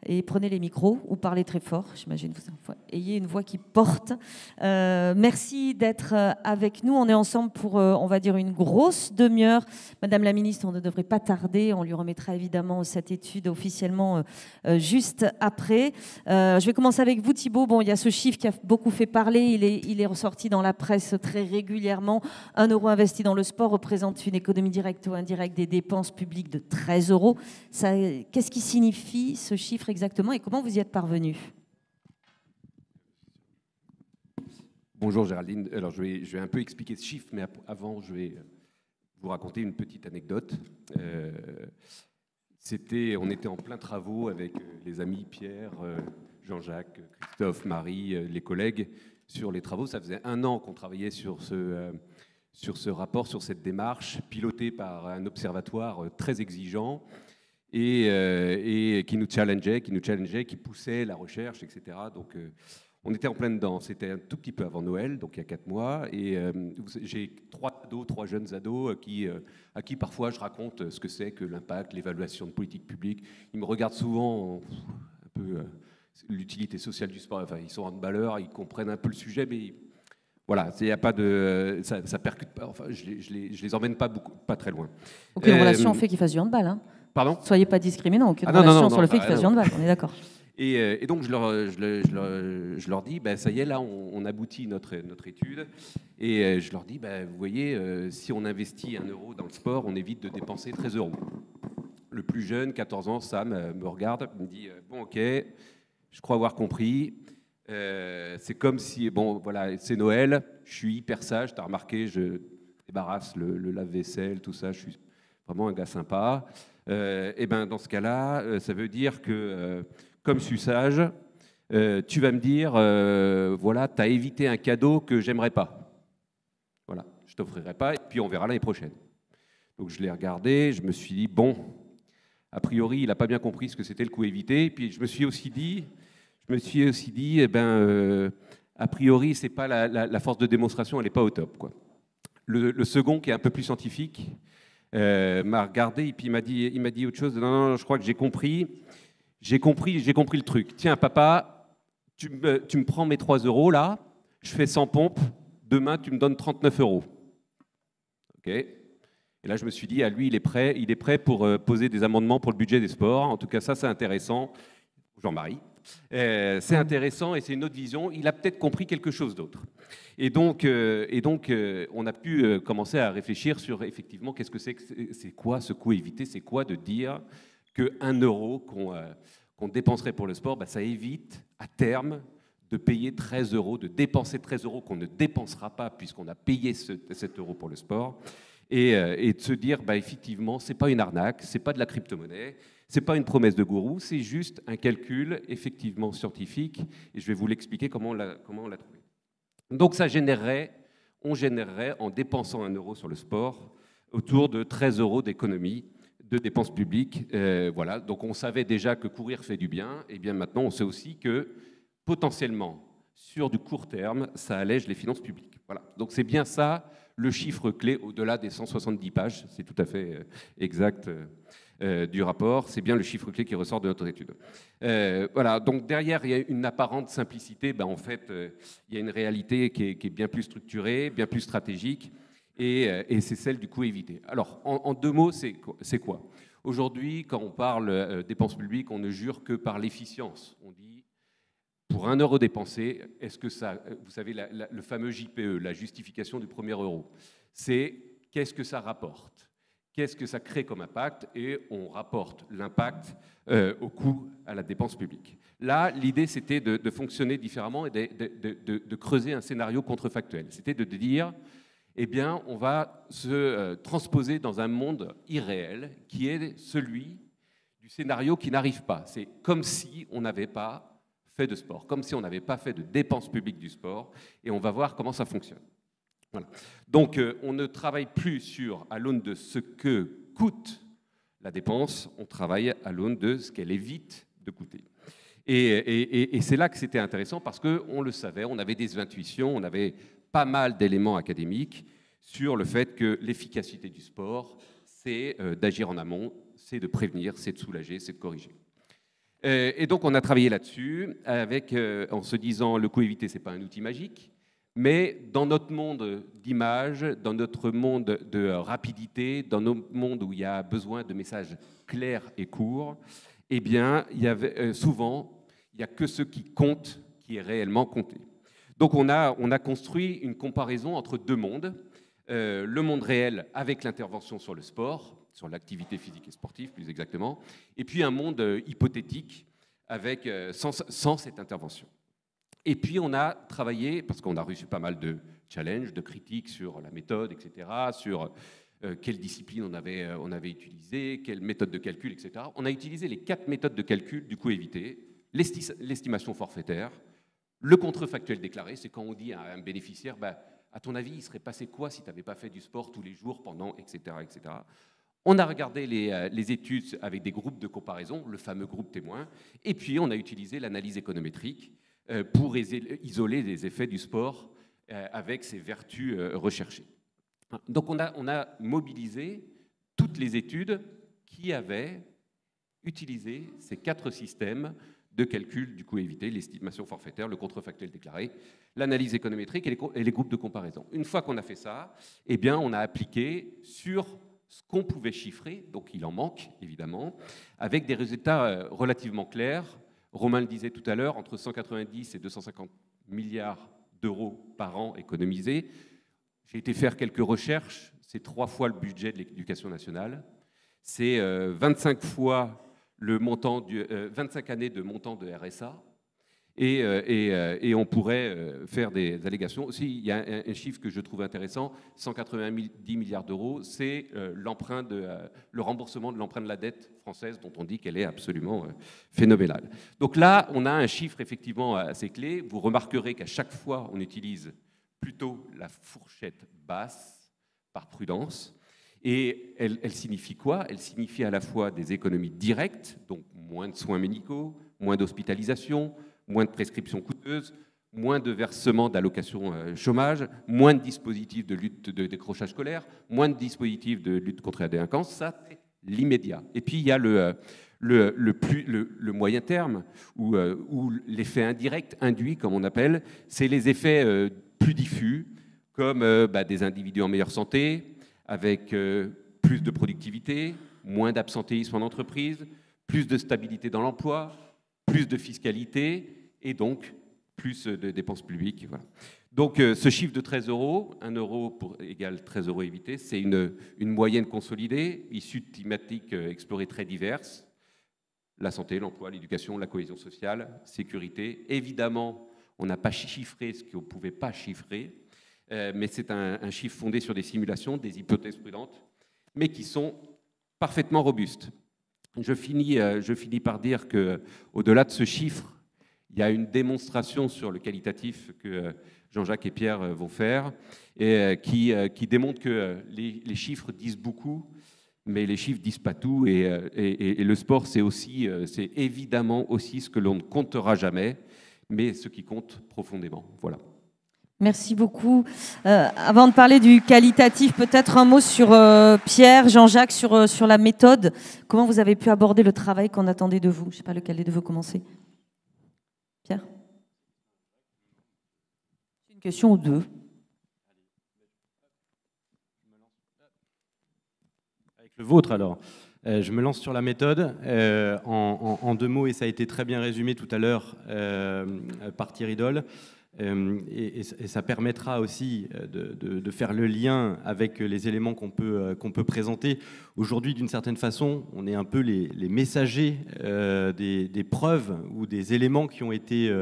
et prenez les micros ou parlez très fort. J'imagine que vous ayez une voix qui porte. Merci d'être avec nous. On est ensemble pour, on va dire, une grosse demi-heure. Madame la ministre, on ne devrait pas tarder. On lui remettra évidemment cette étude officiellement juste après. Je vais commencer avec vous, Thibault. Bon, il y a ce chiffre qui a beaucoup fait parler. Il est ressorti dans la presse très régulièrement. 1 euro investi dans le sport représente une économie directe ou indirecte des dépenses publiques de 13 euros. Qu'est-ce qui signifie ce chiffre exactement et comment vous y êtes parvenu? Bonjour Géraldine. Alors je vais un peu expliquer ce chiffre, mais avant je vais vous raconter une petite anecdote. On était en plein travaux avec les amis Pierre, Jean-Jacques, Christophe, Marie, les collègues sur les travaux. Ça faisait 1 an qu'on travaillait sur ce rapport, sur cette démarche, pilotée par un observatoire très exigeant. Et qui nous challengeait, qui poussait la recherche, etc. Donc, on était en plein dedans. C'était un tout petit peu avant Noël, donc il y a 4 mois. Et j'ai 3 jeunes ados à qui parfois je raconte ce que c'est que l'impact, l'évaluation de politique publique. Ils me regardent souvent un peu l'utilité sociale du sport. Enfin, ils sont handballeurs, ils comprennent un peu le sujet, mais voilà, il y a pas de, ça percute pas. Enfin, je les emmène pas très loin. Aucune relation fait qu'ils fassent du handball, hein. Pardon ? Soyez pas discriminants, aucune relation sur le fait qu'ils fassent du handball, on est d'accord. Et donc je leur dis, ça y est, là on aboutit notre étude, et je leur dis, vous voyez, si on investit 1 euro dans le sport, on évite de dépenser 13 euros. Le plus jeune, 14 ans, Sam, me regarde, me dit, bon ok, je crois avoir compris. C'est comme si, bon voilà, c'est Noël, je suis hyper sage, t'as remarqué, je débarrasse le lave-vaisselle, tout ça, je suis vraiment un gars sympa. Et dans ce cas-là, ça veut dire que, comme je suis sage, tu vas me dire, voilà, tu as évité un cadeau que j'aimerais pas. Voilà, je t'offrirai pas, et puis on verra l'année prochaine. Donc je l'ai regardé, je me suis dit, bon, a priori, il n'a pas bien compris ce que c'était le coût évité. Et puis je me suis aussi dit, a priori, c'est pas la force de démonstration, elle n'est pas au top, quoi. Le second, qui est un peu plus scientifique, m'a regardé et puis il m'a dit autre chose. Non, je crois que j'ai compris. j'ai compris le truc. Tiens, papa, tu me prends mes 3 euros là, je fais 100 pompes, demain tu me donnes 39 euros. Ok. Et là, je me suis dit, lui, il est prêt pour poser des amendements pour le budget des sports. En tout cas, ça, c'est intéressant. Jean-Marie. C'est intéressant et c'est une autre vision. Il a peut-être compris quelque chose d'autre. Et donc, on a pu commencer à réfléchir sur, effectivement, qu'est-ce que c'est quoi ce coût évité, c'est quoi de dire qu'1 euro qu'on dépenserait pour le sport, ça évite, à terme, de payer 13 euros, de dépenser 13 euros qu'on ne dépensera pas puisqu'on a payé 7 euros pour le sport. Et de se dire, effectivement, ce n'est pas une arnaque, ce n'est pas de la crypto-monnaie, ce n'est pas une promesse de gourou, c'est juste un calcul effectivement scientifique, et je vais vous l'expliquer comment on l'a trouvé. Donc on générerait, en dépensant 1 euro sur le sport, autour de 13 euros d'économie de dépenses publiques. Voilà. Donc on savait déjà que courir fait du bien, et bien maintenant on sait aussi que potentiellement, sur du court terme, ça allège les finances publiques. Voilà. Donc c'est bien ça le chiffre clé au-delà des 170 pages, c'est tout à fait exact du rapport, c'est bien le chiffre clé qui ressort de notre étude. Voilà, donc derrière, il y a une apparente simplicité, en fait, il y a une réalité qui est bien plus structurée, bien plus stratégique, et c'est celle du coût évité. Alors, en 2 mots, c'est quoi? Aujourd'hui, quand on parle dépenses publiques, on ne jure que par l'efficience. On dit, pour 1 euro dépensé, est-ce que ça, vous savez, le fameux JPE, la justification du premier euro, c'est qu'est-ce que ça rapporte, qu'est-ce que ça crée comme impact, et on rapporte l'impact au coût, à la dépense publique. Là, l'idée, c'était de fonctionner différemment et de creuser un scénario contrefactuel. C'était de dire, eh bien, on va se transposer dans un monde irréel qui est celui du scénario qui n'arrive pas. C'est comme si on n'avait pas fait de sport, comme si on n'avait pas fait de dépenses publiques du sport, et on va voir comment ça fonctionne. Voilà. Donc, on ne travaille plus à l'aune de ce que coûte la dépense, on travaille à l'aune de ce qu'elle évite de coûter. Et c'est là que c'était intéressant, parce qu'on le savait, on avait des intuitions, on avait pas mal d'éléments académiques sur le fait que l'efficacité du sport, c'est d'agir en amont, c'est de prévenir, c'est de soulager, c'est de corriger. Et donc, on a travaillé là-dessus, en se disant, le coût évité, ce n'est pas un outil magique, mais dans notre monde d'image, dans notre monde de rapidité, dans notre monde où il y a besoin de messages clairs et courts, eh bien, souvent, il n'y a que ce qui compte qui est réellement compté. Donc, on a construit une comparaison entre 2 mondes, le monde réel avec l'intervention sur le sport, sur l'activité physique et sportive plus exactement, et puis un monde hypothétique sans cette intervention. Et puis on a travaillé, parce qu'on a reçu pas mal de challenges, de critiques sur la méthode, etc., sur quelle discipline on avait utilisé, quelle méthode de calcul, etc. On a utilisé les 4 méthodes de calcul du coût évité, l'estimation forfaitaire, le contrefactuel déclaré, c'est quand on dit à un bénéficiaire, à ton avis, il serait passé quoi si tu n'avais pas fait du sport tous les jours pendant, etc., etc. On a regardé les études avec des groupes de comparaison, le fameux groupe témoin, et puis on a utilisé l'analyse économétrique pour isoler les effets du sport avec ses vertus recherchées. Donc on a mobilisé toutes les études qui avaient utilisé ces 4 systèmes de calcul du coût évité, l'estimation forfaitaire, le contrefactuel déclaré, l'analyse économétrique et les groupes de comparaison. Une fois qu'on a fait ça, eh bien, on a appliqué sur ce qu'on pouvait chiffrer, donc il en manque évidemment, avec des résultats relativement clairs. Romain le disait tout à l'heure, entre 190 et 250 milliards d'euros par an économisés. J'ai été faire quelques recherches, c'est 3 fois le budget de l'éducation nationale, c'est 25 fois le montant 25 années de montant de RSA, et on pourrait faire des allégations. Aussi, il y a un chiffre que je trouve intéressant, 190 milliards d'euros, c'est le remboursement de l'emprunt de la dette française, dont on dit qu'elle est absolument phénoménale. Donc là, on a un chiffre effectivement assez clé. Vous remarquerez qu'à chaque fois, on utilise plutôt la fourchette basse, par prudence. Et elle signifie quoi? Elle signifie à la fois des économies directes, donc moins de soins médicaux, moins d'hospitalisation, moins de prescriptions coûteuses, moins de versements d'allocations chômage, moins de dispositifs de lutte de décrochage scolaire, moins de dispositifs de lutte contre la délinquance. Ça, c'est l'immédiat. Et puis il y a le moyen terme, ou l'effet indirect, induit, comme on appelle, c'est les effets plus diffus, comme des individus en meilleure santé, avec plus de productivité, moins d'absentéisme en entreprise, plus de stabilité dans l'emploi, plus de fiscalité, et donc plus de dépenses publiques. Voilà. Donc ce chiffre de 13 €, 1 € égale 13 € évités, c'est une moyenne consolidée, issue de thématiques explorées très diverses. La santé, l'emploi, l'éducation, la cohésion sociale, sécurité. Évidemment, on n'a pas chiffré ce qu'on ne pouvait pas chiffrer, mais c'est un chiffre fondé sur des simulations, des hypothèses prudentes, mais qui sont parfaitement robustes. Je finis par dire qu'au-delà de ce chiffre, il y a une démonstration sur le qualitatif que Jean-Jacques et Pierre vont faire, et qui démontre que les chiffres disent beaucoup, mais les chiffres ne disent pas tout, et le sport, c'est évidemment aussi ce que l'on ne comptera jamais, mais ce qui compte profondément. Voilà. Merci beaucoup. Avant de parler du qualitatif, peut-être un mot sur Pierre, Jean-Jacques, sur la méthode. Comment vous avez pu aborder le travail qu'on attendait de vous? Je ne sais pas lequel de vous commencer. Pierre? Une question ou deux. Avec le vôtre, alors. Je me lance sur la méthode en 2 mots, et ça a été très bien résumé tout à l'heure par Thierry Doll. Et ça permettra aussi de faire le lien avec les éléments qu'on peut présenter. Aujourd'hui, d'une certaine façon, on est un peu les messagers des preuves ou des éléments qui ont été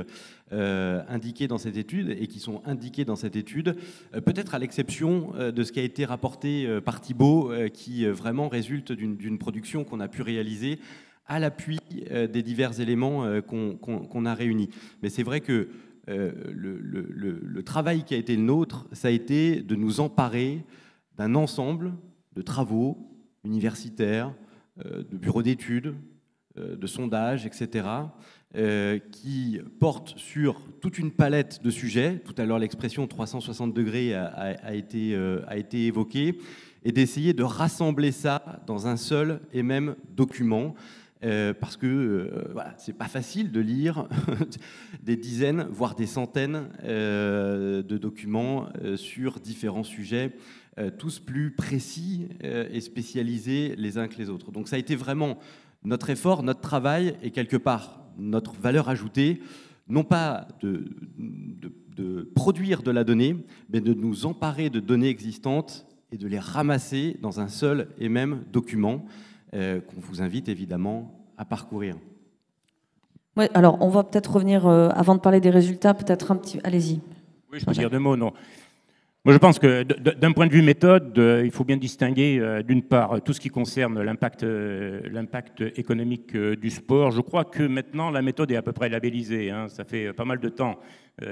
indiqués dans cette étude et qui sont indiqués dans cette étude, peut-être à l'exception de ce qui a été rapporté par Thibault, qui vraiment résulte d'une production qu'on a pu réaliser à l'appui des divers éléments qu'on a réunis. Mais c'est vrai que le travail qui a été le nôtre, ça a été de nous emparer d'un ensemble de travaux universitaires, de bureaux d'études, de sondages, etc., qui portent sur toute une palette de sujets. Tout à l'heure, l'expression 360 degrés a été évoquée, et d'essayer de rassembler ça dans un seul et même document. Parce que voilà, c'est pas facile de lire des dizaines, voire des centaines de documents sur différents sujets, tous plus précis et spécialisés les uns que les autres. Donc ça a été vraiment notre effort, notre travail et quelque part notre valeur ajoutée, non pas de produire de la donnée, mais de nous emparer de données existantes et de les ramasser dans un seul et même document qu'on vous invite évidemment à parcourir. Ouais, alors on va peut-être revenir, avant de parler des résultats, peut-être un petit... Allez-y. Oui, je peux dire 2 mots, non. Moi, je pense que d'un point de vue méthode, il faut bien distinguer, d'une part, tout ce qui concerne l'impact économique du sport. Je crois que maintenant, la méthode est à peu près labellisée. Hein. Ça fait pas mal de temps,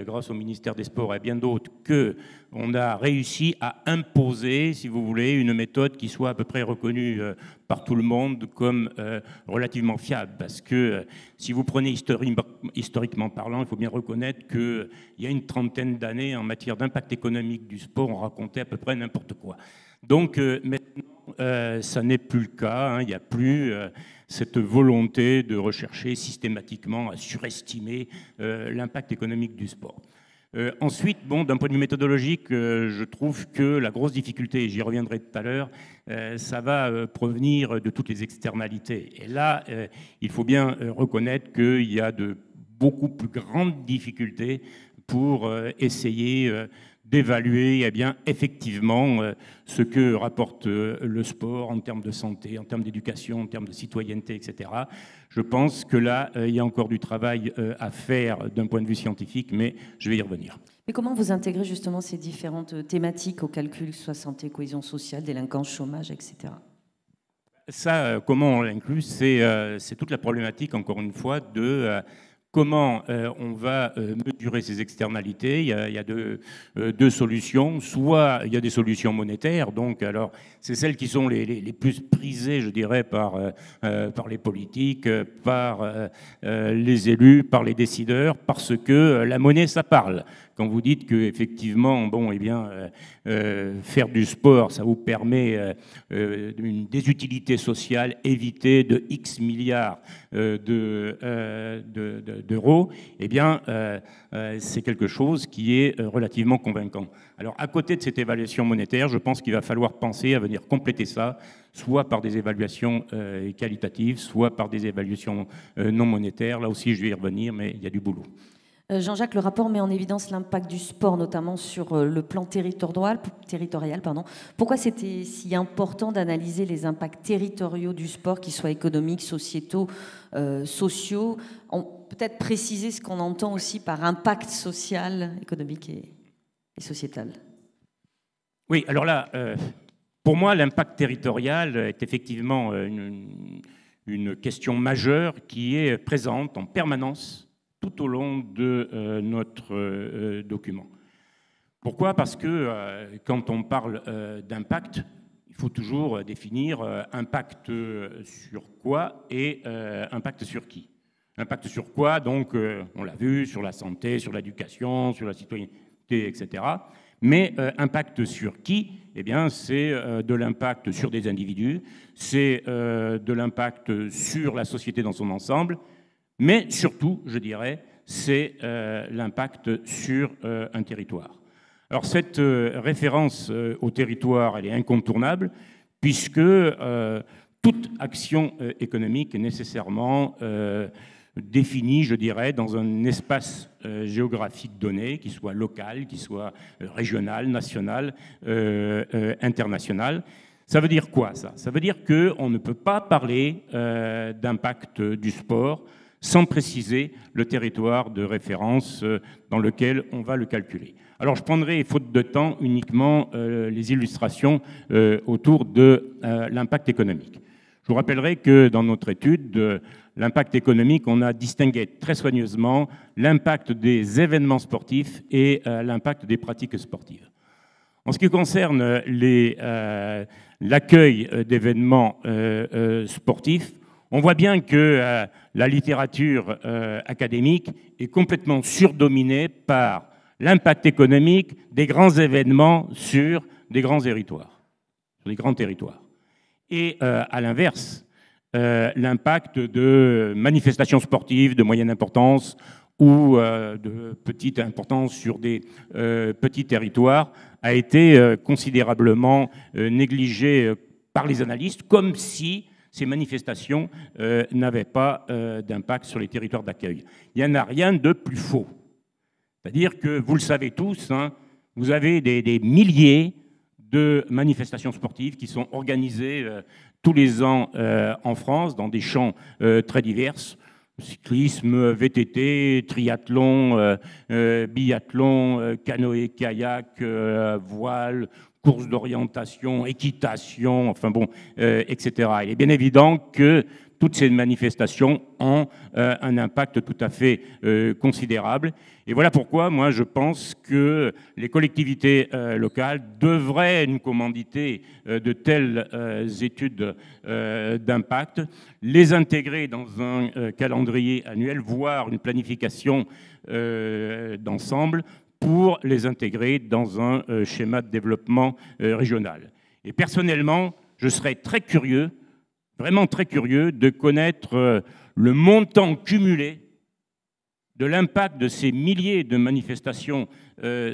grâce au ministère des Sports et bien d'autres, qu'on a réussi à imposer, si vous voulez, une méthode qui soit à peu près reconnue par tout le monde comme relativement fiable. Parce que si vous prenez historiquement parlant, il faut bien reconnaître qu'il y a une trentaine d'années, en matière d'impact économique du sport, on racontait à peu près n'importe quoi. Donc maintenant, ça n'est plus le cas. Hein. Il n'y a plus cette volonté de rechercher systématiquement à surestimer l'impact économique du sport. Ensuite, bon, d'un point de vue méthodologique, je trouve que la grosse difficulté, et j'y reviendrai tout à l'heure, ça va provenir de toutes les externalités. Et là, il faut bien reconnaître qu'il y a de beaucoup plus grandes difficultés pour essayer d'évaluer eh bien, effectivement ce que rapporte le sport en termes de santé, en termes d'éducation, en termes de citoyenneté, etc. Je pense que là, il y a encore du travail à faire d'un point de vue scientifique, mais je vais y revenir. Mais comment vous intégrez justement ces différentes thématiques au calcul, soit santé, cohésion sociale, délinquance, chômage, etc. Ça, comment on l'inclut, c'est toute la problématique, encore une fois, de comment on va mesurer ces externalités. Il y a deux solutions. Soit il y a des solutions monétaires, donc alors c'est celles qui sont les plus prisées, je dirais, par les politiques, par les élus, par les décideurs, parce que la monnaie, ça parle. Quand vous dites qu'effectivement, bon, eh bien, faire du sport, ça vous permet des utilités sociales, éviter de X milliards d'euros, eh bien, c'est quelque chose qui est relativement convaincant. Alors, à côté de cette évaluation monétaire, je pense qu'il va falloir penser à venir compléter ça, soit par des évaluations qualitatives, soit par des évaluations non monétaires. Là aussi, je vais y revenir, mais il y a du boulot. Jean-Jacques, le rapport met en évidence l'impact du sport, notamment sur le plan territorial. Pourquoi c'était si important d'analyser les impacts territoriaux du sport, qu'ils soient économiques, sociétaux, sociaux? Peut-être préciser ce qu'on entend aussi par impact social, économique et sociétal. Oui, alors là, pour moi, l'impact territorial est effectivement une question majeure qui est présente en permanence tout au long de notre document. Pourquoi? Parce que quand on parle d'impact, il faut toujours définir impact sur quoi et impact sur qui. Impact sur quoi? Donc, on l'a vu, sur la santé, sur l'éducation, sur la citoyenneté, etc. Mais impact sur qui? Eh bien, c'est de l'impact sur des individus, c'est de l'impact sur la société dans son ensemble, mais surtout, je dirais, c'est l'impact sur un territoire. Alors cette référence au territoire, elle est incontournable, puisque toute action économique est nécessairement définie, je dirais, dans un espace géographique donné, qui soit local, qui soit régional, national, international. Ça veut dire quoi, ça? Ça veut dire qu'on ne peut pas parler d'impact du sport sans préciser le territoire de référence dans lequel on va le calculer. Alors je prendrai, faute de temps, uniquement les illustrations autour de l'impact économique. Je vous rappellerai que dans notre étude, l'impact économique, on a distingué très soigneusement l'impact des événements sportifs et l'impact des pratiques sportives. En ce qui concerne l'accueil d'événements sportifs, on voit bien que la littérature académique est complètement surdominée par l'impact économique des grands événements sur des grands territoires. Et à l'inverse, l'impact de manifestations sportives de moyenne importance ou de petite importance sur des petits territoires a été considérablement négligé par les analystes, comme si ces manifestations n'avaient pas d'impact sur les territoires d'accueil. Il n'y en a rien de plus faux. C'est-à-dire que, vous le savez tous, hein, vous avez des milliers de manifestations sportives qui sont organisées tous les ans en France, dans des champs très divers. Cyclisme, VTT, triathlon, biathlon, canoë-kayak, voile, courses d'orientation, équitation, enfin bon, etc. Il est bien évident que toutes ces manifestations ont un impact tout à fait considérable. Et voilà pourquoi, moi, je pense que les collectivités locales devraient nous commanditer de telles études d'impact, les intégrer dans un calendrier annuel, voire une planification d'ensemble, pour les intégrer dans un schéma de développement régional. Et personnellement, je serais très curieux, vraiment très curieux, de connaître le montant cumulé de l'impact de ces milliers de manifestations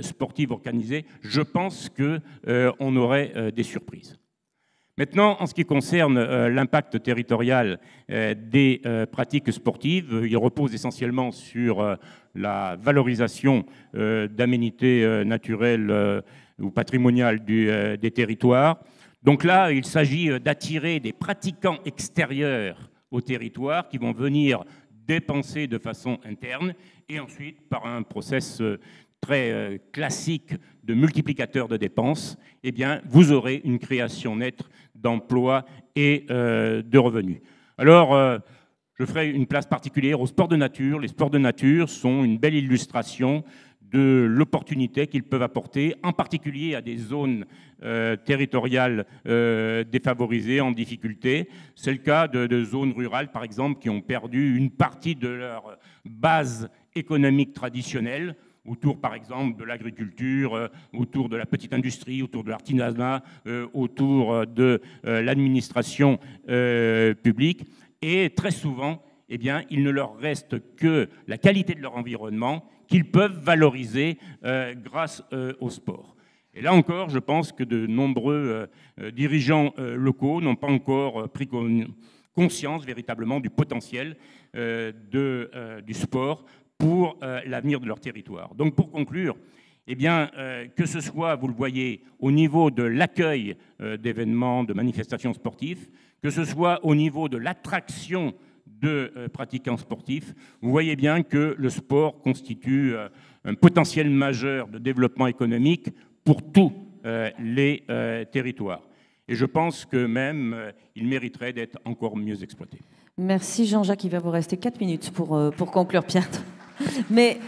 sportives organisées. Je pense qu'on aurait des surprises. Maintenant, en ce qui concerne l'impact territorial des pratiques sportives, il repose essentiellement sur la valorisation d'aménités naturelles ou patrimoniales des territoires. Donc là, il s'agit d'attirer des pratiquants extérieurs au territoire qui vont venir dépenser de façon interne et ensuite, par un process très classique de multiplicateur de dépenses, eh bien, vous aurez une création nette d'emplois et de revenus. Alors, je ferai une place particulière aux sports de nature. Les sports de nature sont une belle illustration de l'opportunité qu'ils peuvent apporter, en particulier à des zones territoriales défavorisées, en difficulté. C'est le cas de zones rurales, par exemple, qui ont perdu une partie de leur base économique traditionnelle, autour, par exemple, de l'agriculture, autour de la petite industrie, autour de l'artisanat, autour de l'administration publique. Et très souvent, eh bien, il ne leur reste que la qualité de leur environnement qu'ils peuvent valoriser grâce au sport. Et là encore, je pense que de nombreux dirigeants locaux n'ont pas encore pris conscience véritablement du potentiel du sport pour l'avenir de leur territoire. Donc pour conclure, eh bien, que ce soit, vous le voyez, au niveau de l'accueil d'événements, de manifestations sportives, que ce soit au niveau de l'attraction de pratiquants sportifs, vous voyez bien que le sport constitue un potentiel majeur de développement économique pour tous les territoires. Et je pense que même il mériterait d'être encore mieux exploité. Merci Jean-Jacques, il va vous rester 4 minutes pour conclure, Pierre. Mais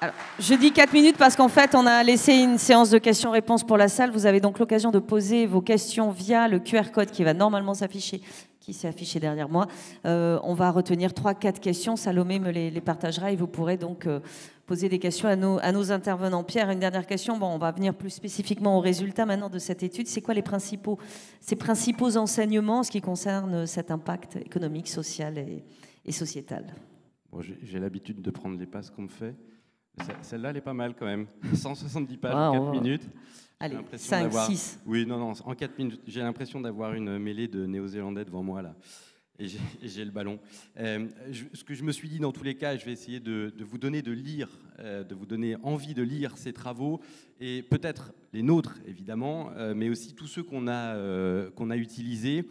alors, je dis 4 minutes parce qu'en fait, on a laissé une séance de questions-réponses pour la salle. Vous avez donc l'occasion de poser vos questions via le QR code qui va normalement s'afficher, qui s'est affiché derrière moi. On va retenir 3-4 questions. Salomé me les partagera et vous pourrez donc poser des questions à nos intervenants. Pierre, une dernière question. Bon, on va venir plus spécifiquement aux résultats maintenant de cette étude. C'est quoi ces principaux enseignements en ce qui concerne cet impact économique, social et sociétal? Bon, j'ai l'habitude de prendre les passes qu'on me fait. Celle-là, elle est pas mal quand même. 170 pages, 4 minutes. Allez, 5, 6. Oui, non, en 4 minutes, j'ai l'impression d'avoir une mêlée de Néo-Zélandais devant moi, là. Et j'ai le ballon. Ce que je me suis dit, dans tous les cas, je vais essayer de vous donner de lire, de vous donner envie de lire ces travaux, et peut-être les nôtres, évidemment, mais aussi tous ceux qu'on a utilisés.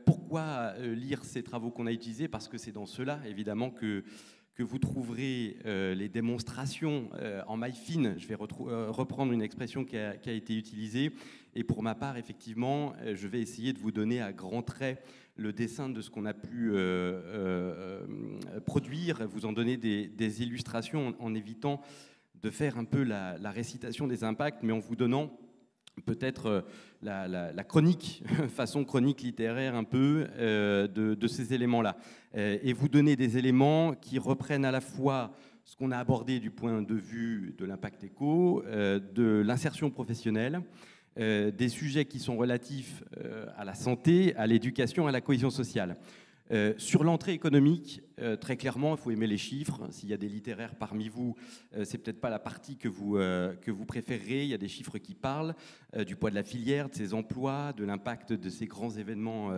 Pourquoi lire ces travaux qu'on a utilisés? Parce que c'est dans ceux-là, évidemment, que vous trouverez les démonstrations en maille fine. Je vais reprendre une expression qui a été utilisée. Et pour ma part, effectivement, je vais essayer de vous donner à grands traits le dessin de ce qu'on a pu produire, vous en donner des illustrations en évitant de faire un peu la récitation des impacts, mais en vous donnant peut-être la chronique, façon chronique littéraire un peu de ces éléments-là. Et vous donner des éléments qui reprennent à la fois ce qu'on a abordé du point de vue de l'impact éco, de l'insertion professionnelle, des sujets qui sont relatifs à la santé, à l'éducation, à la cohésion sociale. Sur l'entrée économique, très clairement, il faut aimer les chiffres. S'il y a des littéraires parmi vous, c'est peut-être pas la partie que vous préférez. Il y a des chiffres qui parlent du poids de la filière, de ses emplois, de l'impact de ces grands événements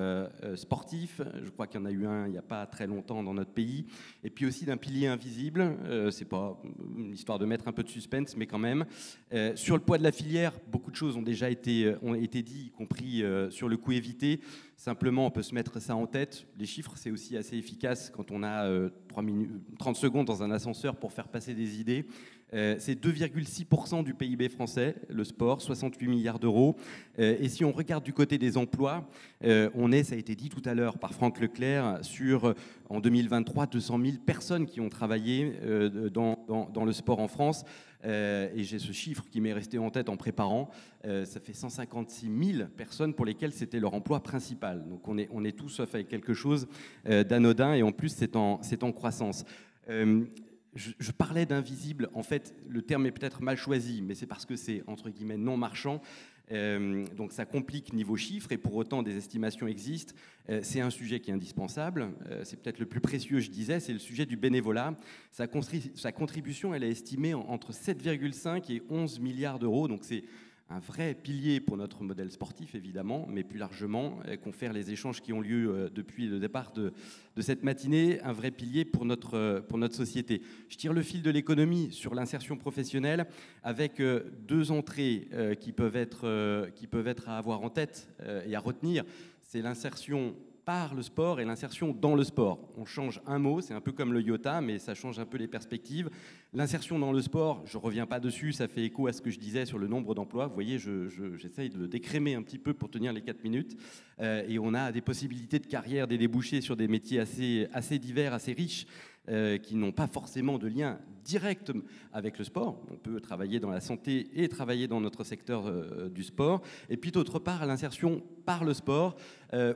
sportifs. Je crois qu'il y en a eu un il n'y a pas très longtemps dans notre pays. Et puis aussi d'un pilier invisible. C'est pas une histoire de mettre un peu de suspense, mais quand même. Sur le poids de la filière, beaucoup de choses ont déjà été dites, y compris sur le coût évité. Simplement, on peut se mettre ça en tête. Les chiffres, c'est aussi assez efficace quand on a 30 secondes dans un ascenseur pour faire passer des idées. C'est 2,6% du PIB français, le sport, 68 milliards d'euros. Et si on regarde du côté des emplois, on est, ça a été dit tout à l'heure par Franck Leclerc, sur, en 2023, 200 000 personnes qui ont travaillé dans le sport en France. Et j'ai ce chiffre qui m'est resté en tête en préparant. Ça fait 156 000 personnes pour lesquelles c'était leur emploi principal. Donc on est tous sauf avec quelque chose d'anodin, et en plus c'est en croissance. Je parlais d'invisible, en fait le terme est peut-être mal choisi, mais c'est parce que c'est entre guillemets non marchand. Donc ça complique niveau chiffres, et pour autant des estimations existent. C'est un sujet qui est indispensable, c'est peut-être le plus précieux, je disais, c'est le sujet du bénévolat. Sa contribution, elle est estimée entre 7,5 et 11 milliards d'euros, donc c'est un vrai pilier pour notre modèle sportif, évidemment, mais plus largement, confère les échanges qui ont lieu depuis le départ de cette matinée, un vrai pilier pour notre société. Je tire le fil de l'économie sur l'insertion professionnelle avec deux entrées qui peuvent être à avoir en tête et à retenir. C'est l'insertion par le sport et l'insertion dans le sport. On change un mot, c'est un peu comme le IOTA, mais ça change un peu les perspectives. L'insertion dans le sport, je ne reviens pas dessus, ça fait écho à ce que je disais sur le nombre d'emplois. Vous voyez, j'essaye de le décrémer un petit peu pour tenir les 4 minutes. Et on a des possibilités de carrière, des débouchés sur des métiers assez divers, assez riches, qui n'ont pas forcément de lien direct avec le sport. On peut travailler dans la santé et travailler dans notre secteur du sport. Et puis d'autre part, l'insertion par le sport,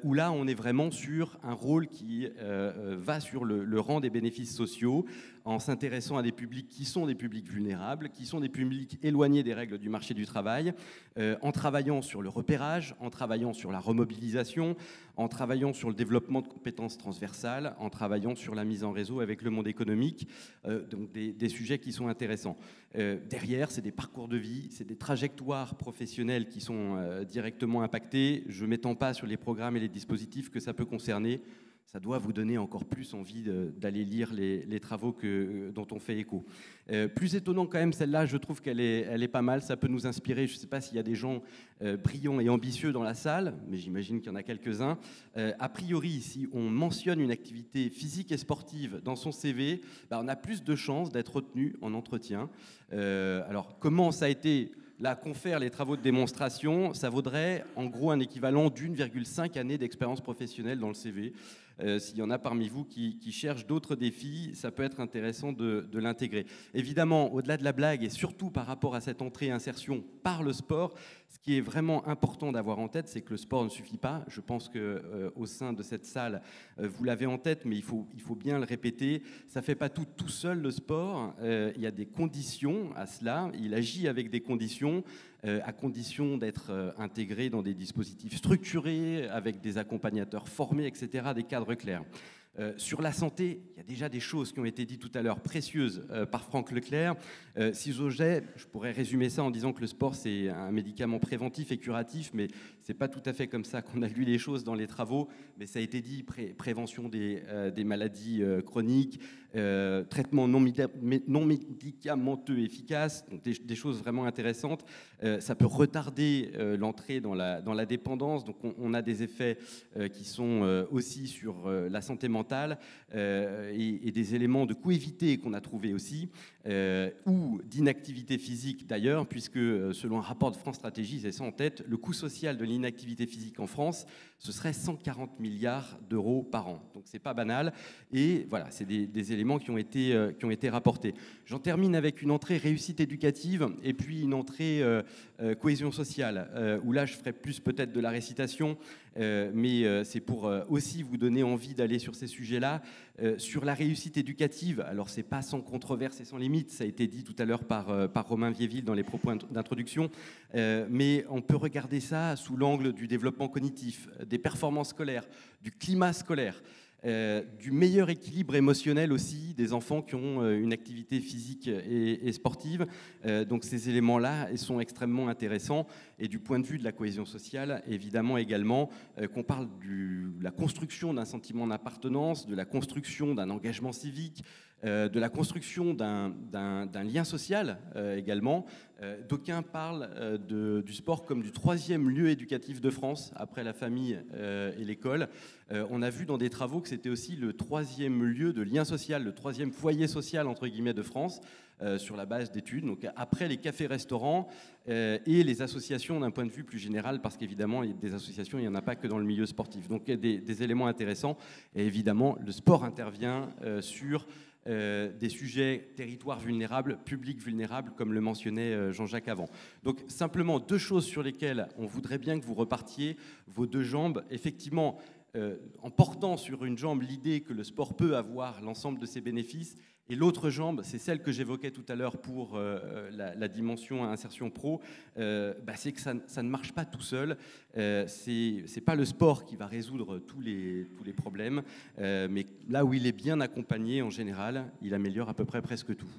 où là, on est vraiment sur un rôle qui va sur le rang des bénéfices sociaux, en s'intéressant à des publics qui sont des publics vulnérables, qui sont des publics éloignés des règles du marché du travail, en travaillant sur le repérage, en travaillant sur la remobilisation, en travaillant sur le développement de compétences transversales, en travaillant sur la mise en réseau avec le monde économique, donc des sujets qui sont intéressants. Derrière, c'est des parcours de vie, c'est des trajectoires professionnelles qui sont directement impactées. Je ne m'étends pas sur les programmes et les dispositifs que ça peut concerner. Ça doit vous donner encore plus envie d'aller lire les travaux dont on fait écho. Plus étonnant quand même, celle-là, je trouve qu'elle est pas mal. Ça peut nous inspirer. Je ne sais pas s'il y a des gens brillants et ambitieux dans la salle, mais j'imagine qu'il y en a quelques-uns. A priori, si on mentionne une activité physique et sportive dans son CV, on a plus de chances d'être retenu en entretien. Alors, comment ça a été... Là, confère les travaux de démonstration, ça vaudrait en gros un équivalent d'1,5 année d'expérience professionnelle dans le CV. S'il y en a parmi vous qui cherchent d'autres défis, ça peut être intéressant de l'intégrer. Évidemment, au-delà de la blague et surtout par rapport à cette entrée insertion par le sport, ce qui est vraiment important d'avoir en tête, c'est que le sport ne suffit pas. Je pense qu'au sein de cette salle, vous l'avez en tête, mais il faut bien le répéter. Ça ne fait pas tout seul, le sport. Il y a des conditions à cela. Il agit avec des conditions, à condition d'être intégré dans des dispositifs structurés, avec des accompagnateurs formés, etc., des cadres clairs. Sur la santé, il y a déjà des choses qui ont été dites tout à l'heure, précieuses par Franck Leclerc. Si j'osais, je pourrais résumer ça en disant que le sport, c'est un médicament préventif et curatif, mais ce n'est pas tout à fait comme ça qu'on a lu les choses dans les travaux. Mais ça a été dit, prévention des maladies chroniques, traitement non médicamenteux efficace, donc des choses vraiment intéressantes. Ça peut retarder l'entrée dans la dépendance, donc on a des effets qui sont aussi sur la santé mentale et des éléments de coût évité qu'on a trouvés aussi, ou d'inactivité physique d'ailleurs, puisque selon un rapport de France Stratégie, c'est ça en tête, le coût social de l'inactivité physique en France, ce serait 140 milliards d'euros par an. Donc c'est pas banal, et voilà, c'est des éléments qui ont été rapportés. J'en termine avec une entrée réussite éducative et puis une entrée cohésion sociale, où là je ferai plus peut-être de la récitation, mais c'est pour aussi vous donner envie d'aller sur ces sujets-là. Sur la réussite éducative, alors c'est pas sans controverse et sans limite, ça a été dit tout à l'heure par Romain Viéville dans les propos d'introduction, mais on peut regarder ça sous l'angle du développement cognitif, des performances scolaires, du climat scolaire, du meilleur équilibre émotionnel aussi des enfants qui ont une activité physique et sportive. Donc ces éléments-là sont extrêmement intéressants. Et du point de vue de la cohésion sociale, évidemment également, qu'on parle de la construction d'un sentiment d'appartenance, de la construction d'un engagement civique, de la construction d'un lien social également. D'aucuns parlent du sport comme du 3e lieu éducatif de France, après la famille et l'école. On a vu dans des travaux que c'était aussi le 3e lieu de lien social, le 3e foyer social, entre guillemets, de France, sur la base d'études. Donc après les cafés-restaurants et les associations d'un point de vue plus général, parce qu'évidemment, des associations, il n'y en a pas que dans le milieu sportif. Donc des éléments intéressants. Et évidemment, le sport intervient sur des sujets territoires vulnérables, publics vulnérables, comme le mentionnait Jean-Jacques avant. Donc simplement 2 choses sur lesquelles on voudrait bien que vous repartiez, vos 2 jambes. Effectivement, en portant sur une jambe l'idée que le sport peut avoir l'ensemble de ses bénéfices, et l'autre jambe, c'est celle que j'évoquais tout à l'heure pour la dimension insertion pro, c'est que ça ne marche pas tout seul. C'est pas le sport qui va résoudre tous les problèmes, mais là où il est bien accompagné, en général, il améliore à peu près presque tout.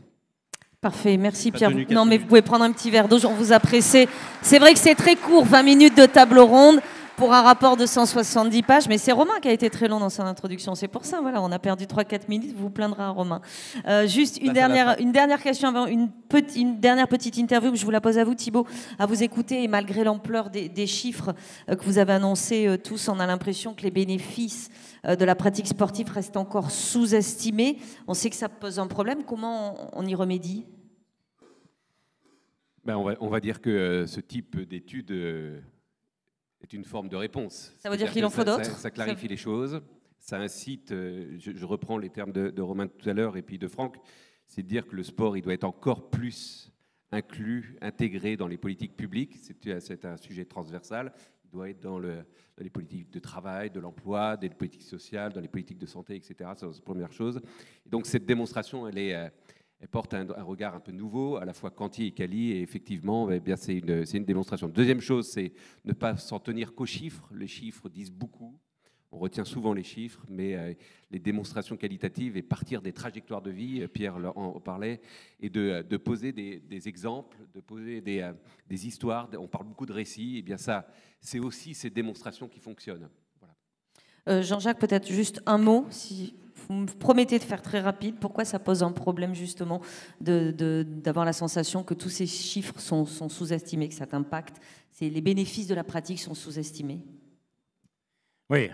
Parfait, merci Pierre. Non, mais vous pouvez prendre un petit verre d'eau, on vous a pressé. C'est vrai que c'est très court, 20 minutes de table ronde. pour un rapport de 170 pages, mais c'est Romain qui a été très long dans son introduction. C'est pour ça, voilà, on a perdu 3-4 minutes, vous vous plaindrez à Romain. Juste une dernière question, avant une dernière petite interview, je vous la pose à vous, Thibault, à vous écouter, et malgré l'ampleur des chiffres que vous avez annoncés tous, on a l'impression que les bénéfices de la pratique sportive restent encore sous-estimés. On sait que ça pose un problème. Comment on y remédie ? Ben, on va dire que ce type d'étude est une forme de réponse. Ça veut dire qu'il en faut d'autres ? Ça clarifie les choses, ça incite, je reprends les termes de Romain tout à l'heure et puis de Franck, c'est de dire que le sport il doit être encore plus inclus, intégré dans les politiques publiques, c'est un sujet transversal, il doit être dans les politiques de travail, de l'emploi, des politiques sociales, dans les politiques de santé, etc. C'est la première chose. Et donc cette démonstration, elle porte un regard un peu nouveau, à la fois quanti et quali, et effectivement, eh bien, c'est une démonstration. Deuxième chose, c'est ne pas s'en tenir qu'aux chiffres. Les chiffres disent beaucoup, on retient souvent les chiffres, mais les démonstrations qualitatives et partir des trajectoires de vie, Pierre en parlait, et de poser des exemples, de poser des histoires, on parle beaucoup de récits, et bien ça, c'est aussi ces démonstrations qui fonctionnent. Voilà. Jean-Jacques, peut-être juste un mot, si vous me promettez de faire très rapide, pourquoi ça pose un problème justement d'avoir la sensation que tous ces chiffres sont sous-estimés, que cet impact, les bénéfices de la pratique sont sous-estimés? Oui,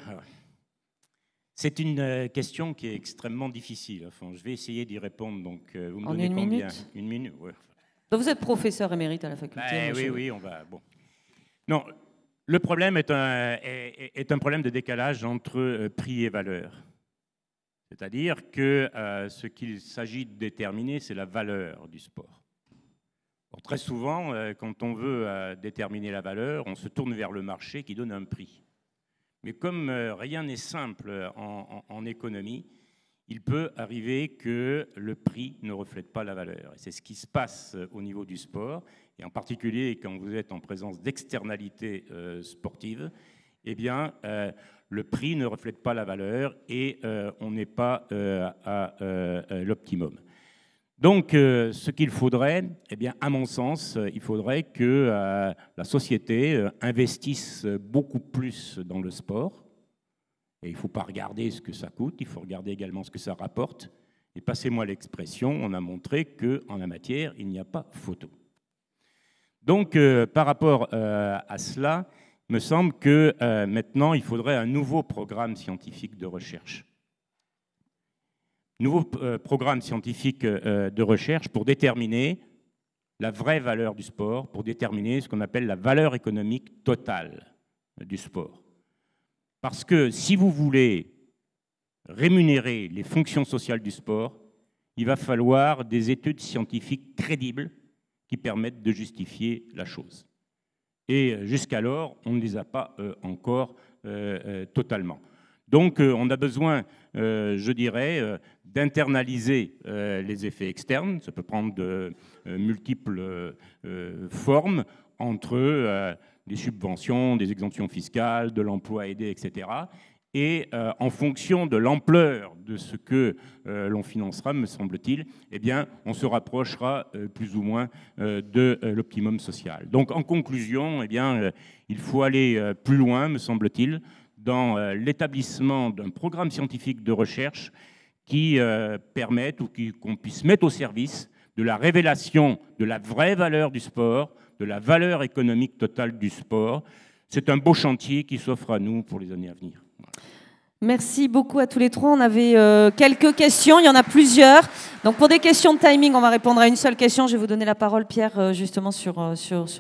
c'est une question qui est extrêmement difficile. Enfin, je vais essayer d'y répondre. Donc, vous me donnez combien? Minute. Une minute, ouais. Vous êtes professeur émérite à la faculté. Oui, on va. Bon. Non, le problème est un problème de décalage entre prix et valeur. C'est-à-dire que ce qu'il s'agit de déterminer, c'est la valeur du sport. Alors, très souvent, quand on veut déterminer la valeur, on se tourne vers le marché qui donne un prix. Mais comme rien n'est simple en économie, il peut arriver que le prix ne reflète pas la valeur. Et c'est ce qui se passe au niveau du sport, et en particulier quand vous êtes en présence d'externalités sportives, eh bien, le prix ne reflète pas la valeur et on n'est pas à l'optimum. Donc, ce qu'il faudrait, eh bien, à mon sens, il faudrait que la société investisse beaucoup plus dans le sport. Et il ne faut pas regarder ce que ça coûte, il faut regarder également ce que ça rapporte. Et passez-moi l'expression, on a montré qu'en la matière, il n'y a pas photo. Donc, par rapport à cela, il me semble que maintenant, il faudrait un nouveau programme scientifique de recherche. Nouveau programme scientifique de recherche pour déterminer la vraie valeur du sport, pour déterminer ce qu'on appelle la valeur économique totale du sport. Parce que si vous voulez rémunérer les fonctions sociales du sport, il va falloir des études scientifiques crédibles qui permettent de justifier la chose. Et jusqu'alors, on ne les a pas encore totalement. Donc, on a besoin, je dirais, d'internaliser les effets externes. Ça peut prendre de multiples formes entre des subventions, des exemptions fiscales, de l'emploi aidé, etc. Et en fonction de l'ampleur de ce que l'on financera, me semble-t-il, eh bien, on se rapprochera plus ou moins de l'optimum social. Donc, en conclusion, eh bien, il faut aller plus loin, me semble-t-il, dans l'établissement d'un programme scientifique de recherche qui permette ou qu'on puisse mettre au service de la révélation de la vraie valeur du sport, de la valeur économique totale du sport. C'est un beau chantier qui s'offre à nous pour les années à venir. Voilà. Merci beaucoup à tous les trois. On avait quelques questions, il y en a plusieurs. Donc pour des questions de timing, on va répondre à une seule question. Je vais vous donner la parole, Pierre, justement sur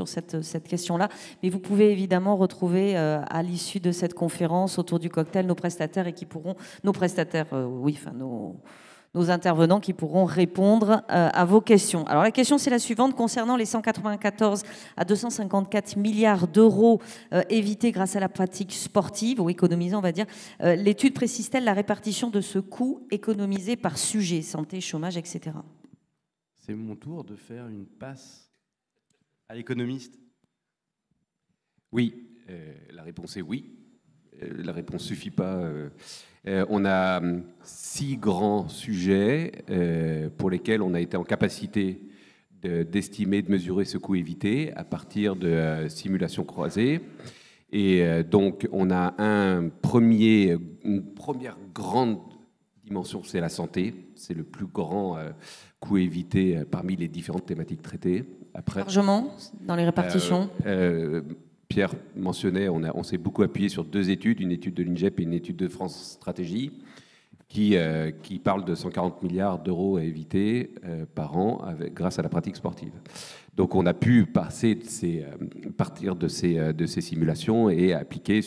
cette question-là. Mais vous pouvez évidemment retrouver à l'issue de cette conférence, autour du cocktail, nos prestataires nos intervenants qui pourront répondre à vos questions. Alors la question c'est la suivante, concernant les 194 à 254 milliards d'euros évités grâce à la pratique sportive, ou économisés on va dire, l'étude précise-t-elle la répartition de ce coût économisé par sujet, santé, chômage, etc. C'est mon tour de faire une passe à l'économiste. Oui, la réponse est oui. La réponse ne suffit pas. On a 6 grands sujets pour lesquels on a été en capacité d'estimer, de mesurer ce coût évité à partir de simulations croisées. Et donc, on a une première grande dimension, c'est la santé. C'est le plus grand coût évité parmi les différentes thématiques traitées. Après, largement, dans les répartitions. Pierre mentionnait, on s'est beaucoup appuyé sur 2 études, une étude de l'INGEP et une étude de France Stratégie, qui parlent de 140 milliards d'euros à éviter par an grâce à la pratique sportive. Donc on a pu partir de ces simulations et appliquer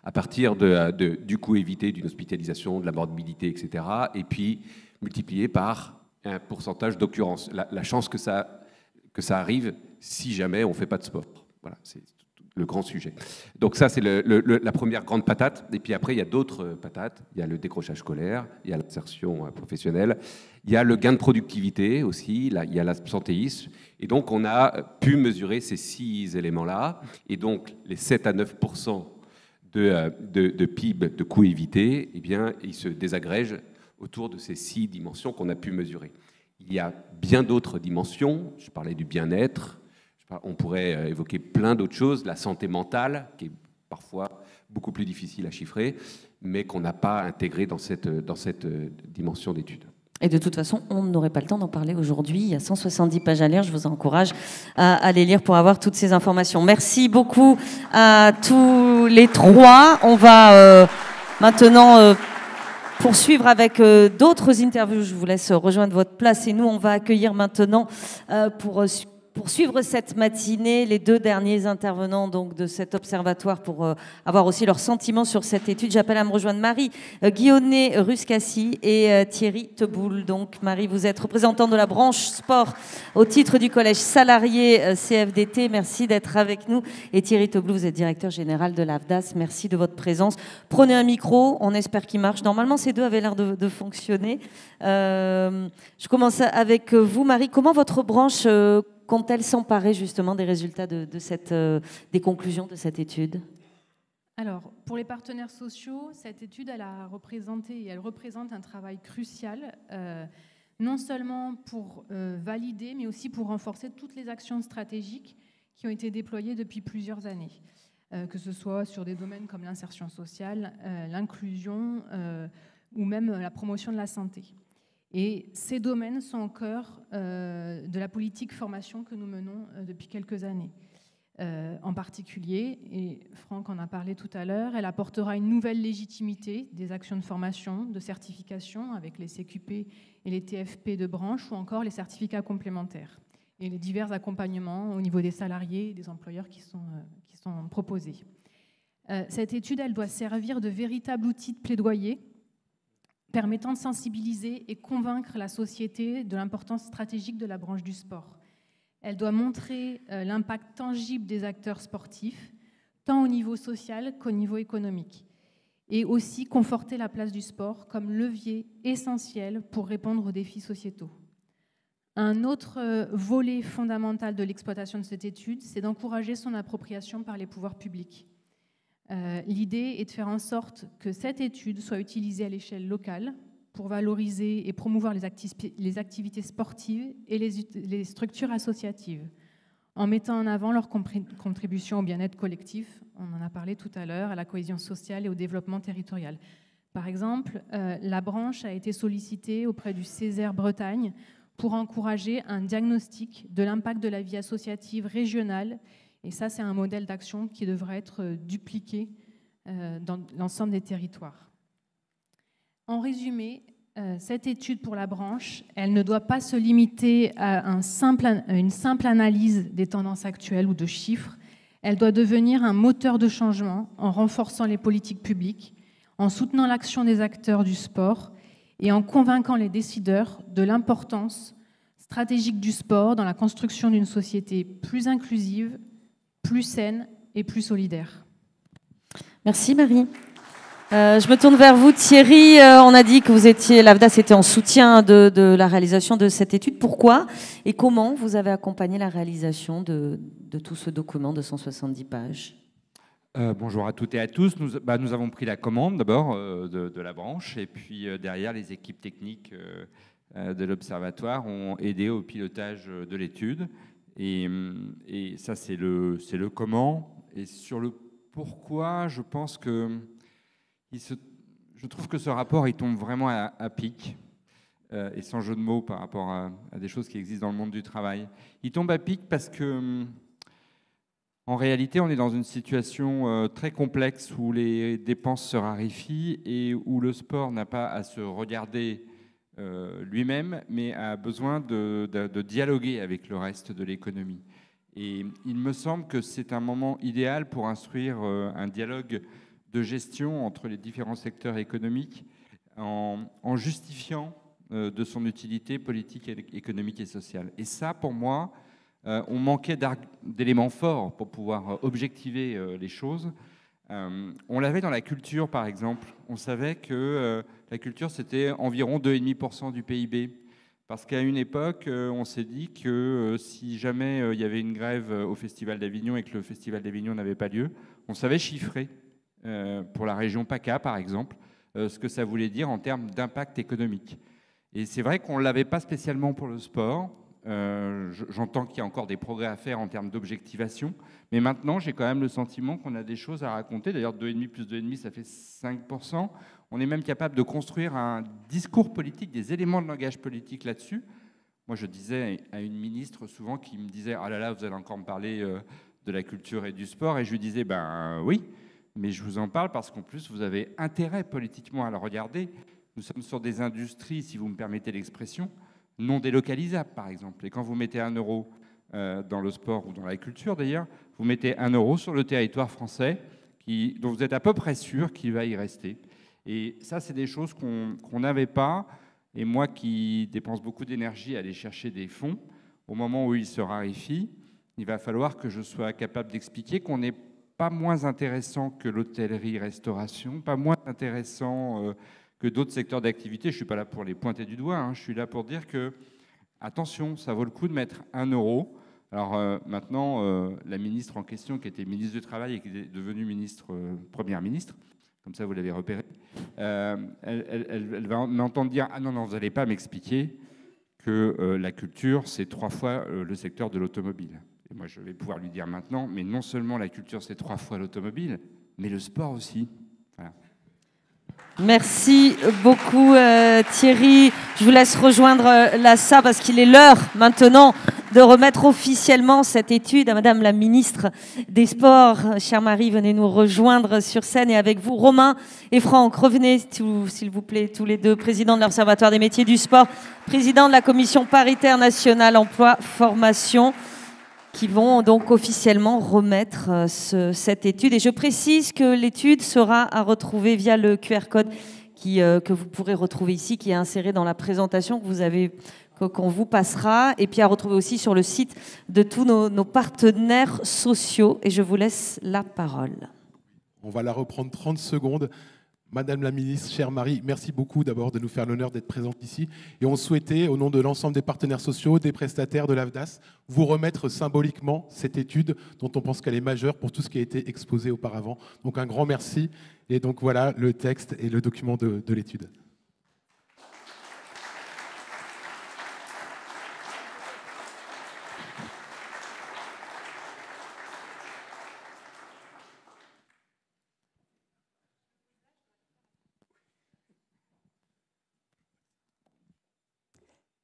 à partir du coût évité d'une hospitalisation, de la morbidité, etc., et puis multiplier par un pourcentage d'occurrence, la chance que ça arrive si jamais on ne fait pas de sport. Voilà, c'est le grand sujet. Donc ça, c'est la première grande patate. Et puis après, il y a d'autres patates. Il y a le décrochage scolaire, il y a l'insertion professionnelle, il y a le gain de productivité aussi, il y a l'absentéisme. Et donc, on a pu mesurer ces 6 éléments-là. Et donc, les 7 à 9% de PIB de coûts évités, eh bien, ils se désagrègent autour de ces 6 dimensions qu'on a pu mesurer. Il y a bien d'autres dimensions. Je parlais du bien-être. On pourrait évoquer plein d'autres choses, la santé mentale, qui est parfois beaucoup plus difficile à chiffrer, mais qu'on n'a pas intégré dans cette dimension d'étude. Et de toute façon, on n'aurait pas le temps d'en parler aujourd'hui. Il y a 170 pages à lire. Je vous encourage à les lire pour avoir toutes ces informations. Merci beaucoup à tous les 3. On va maintenant poursuivre avec d'autres interviews. Je vous laisse rejoindre votre place. Et nous, on va accueillir maintenant pour suivre cette matinée, les 2 derniers intervenants donc, de cet observatoire pour avoir aussi leurs sentiments sur cette étude. J'appelle à me rejoindre Marie Guillonnet-Ruscassi et Thierry Teboul. Donc, Marie, vous êtes représentante de la branche sport au titre du collège salarié CFDT. Merci d'être avec nous. Et Thierry Teboul, vous êtes directeur général de l'AFDAS. Merci de votre présence. Prenez un micro, on espère qu'il marche. Normalement, ces 2 avaient l'air de fonctionner. Je commence avec vous, Marie. Comment votre branche compte-t-elle s'emparer justement des résultats des conclusions de cette étude? Alors, pour les partenaires sociaux, cette étude, elle représente un travail crucial, non seulement pour valider, mais aussi pour renforcer toutes les actions stratégiques qui ont été déployées depuis plusieurs années, que ce soit sur des domaines comme l'insertion sociale, l'inclusion ou même la promotion de la santé. Et ces domaines sont au cœur de la politique formation que nous menons depuis quelques années. En particulier, et Franck en a parlé tout à l'heure, elle apportera une nouvelle légitimité des actions de formation, de certification avec les CQP et les TFP de branche ou encore les certificats complémentaires et les divers accompagnements au niveau des salariés et des employeurs qui sont proposés. Cette étude, elle doit servir de véritable outil de plaidoyer permettant de sensibiliser et convaincre la société de l'importance stratégique de la branche du sport. Elle doit montrer l'impact tangible des acteurs sportifs, tant au niveau social qu'au niveau économique, et aussi conforter la place du sport comme levier essentiel pour répondre aux défis sociétaux. Un autre volet fondamental de l'exploitation de cette étude, c'est d'encourager son appropriation par les pouvoirs publics. L'idée est de faire en sorte que cette étude soit utilisée à l'échelle locale pour valoriser et promouvoir les activités sportives et les structures associatives, en mettant en avant leur contribution au bien-être collectif, on en a parlé tout à l'heure, à la cohésion sociale et au développement territorial. Par exemple, la branche a été sollicitée auprès du Césaire Bretagne pour encourager un diagnostic de l'impact de la vie associative régionale. Et ça, c'est un modèle d'action qui devrait être dupliqué dans l'ensemble des territoires. En résumé, cette étude pour la branche, elle ne doit pas se limiter à une simple analyse des tendances actuelles ou de chiffres. Elle doit devenir un moteur de changement en renforçant les politiques publiques, en soutenant l'action des acteurs du sport et en convainquant les décideurs de l'importance stratégique du sport dans la construction d'une société plus inclusive, plus saine et plus solidaire. Merci Marie. Je me tourne vers vous Thierry. On a dit que l'AFDAS était en soutien de la réalisation de cette étude. Pourquoi et comment vous avez accompagné la réalisation de tout ce document de 170 pages? Bonjour à toutes et à tous. Nous avons pris la commande d'abord de la branche et puis derrière les équipes techniques de l'Observatoire ont aidé au pilotage de l'étude. Et ça, c'est le comment. Et sur le Pourquoi je pense que je trouve que ce rapport il tombe vraiment à pic, et sans jeu de mots par rapport à des choses qui existent dans le monde du travail. Il tombe à pic parce que en réalité, on est dans une situation très complexe où les dépenses se raréfient et où le sport n'a pas à se regarder lui-même, mais a besoin de dialoguer avec le reste de l'économie. Et il me semble que c'est un moment idéal pour instruire un dialogue de gestion entre les différents secteurs économiques en justifiant de son utilité politique, économique et sociale. Et ça, pour moi, on manquait d'éléments forts pour pouvoir objectiver les choses. On l'avait dans la culture, par exemple. On savait que la culture, c'était environ 2,5% du PIB. Parce qu'à une époque, on s'est dit que si jamais il y avait une grève au Festival d'Avignon et que le Festival d'Avignon n'avait pas lieu, on savait chiffrer, pour la région PACA, par exemple, ce que ça voulait dire en termes d'impact économique. Et c'est vrai qu'on ne l'avait pas spécialement pour le sport. J'entends qu'il y a encore des progrès à faire en termes d'objectivation, mais maintenant j'ai quand même le sentiment qu'on a des choses à raconter. D'ailleurs, 2,5 plus 2,5, ça fait 5%. On est même capable de construire un discours politique, des éléments de langage politique là-dessus. Moi, je disais à une ministre souvent qui me disait « Ah là là, vous allez encore me parler de la culture et du sport », et je lui disais « Ben oui, mais je vous en parle parce qu'en plus, vous avez intérêt politiquement à le regarder. Nous sommes sur des industries, si vous me permettez l'expression, non délocalisables, par exemple. Et quand vous mettez 1 euro dans le sport ou dans la culture, d'ailleurs, vous mettez 1 euro sur le territoire français dont vous êtes à peu près sûr qu'il va y rester. Et ça, c'est des choses qu'on n'avait pas. Et moi qui dépense beaucoup d'énergie à aller chercher des fonds, au moment où ils se raréfient, il va falloir que je sois capable d'expliquer qu'on n'est pas moins intéressant que l'hôtellerie-restauration, pas moins intéressant que d'autres secteurs d'activité. Je ne suis pas là pour les pointer du doigt, hein. Je suis là pour dire que, attention, ça vaut le coup de mettre 1 euro. Alors maintenant, la ministre en question, qui était ministre du Travail et qui est devenue première ministre, comme ça vous l'avez repéré, elle va m'entendre dire « Ah non, non, vous n'allez pas m'expliquer que la culture, c'est 3 fois le secteur de l'automobile. » Et moi, je vais pouvoir lui dire maintenant, mais non seulement la culture, c'est 3 fois l'automobile, mais le sport aussi. Voilà. Merci beaucoup Thierry. Je vous laisse rejoindre l'ASSA parce qu'il est l'heure maintenant de remettre officiellement cette étude à Madame la ministre des Sports. Chère Marie, venez nous rejoindre sur scène et avec vous Romain et Franck. Revenez s'il vous plaît tous les deux, président de l'Observatoire des métiers du sport, président de la commission paritaire nationale emploi-formation, qui vont donc officiellement remettre cette étude. Et je précise que l'étude sera à retrouver via le QR code que vous pourrez retrouver ici, qui est inséré dans la présentation qu'on vous passera, et puis à retrouver aussi sur le site de tous nos partenaires sociaux. Et je vous laisse la parole. On va la reprendre 30 secondes. Madame la ministre, chère Marie, merci beaucoup d'abord de nous faire l'honneur d'être présente ici. Et on souhaitait, au nom de l'ensemble des partenaires sociaux, des prestataires de l'AFDAS, vous remettre symboliquement cette étude dont on pense qu'elle est majeure pour tout ce qui a été exposé auparavant. Donc un grand merci. Et donc voilà le texte et le document de l'étude.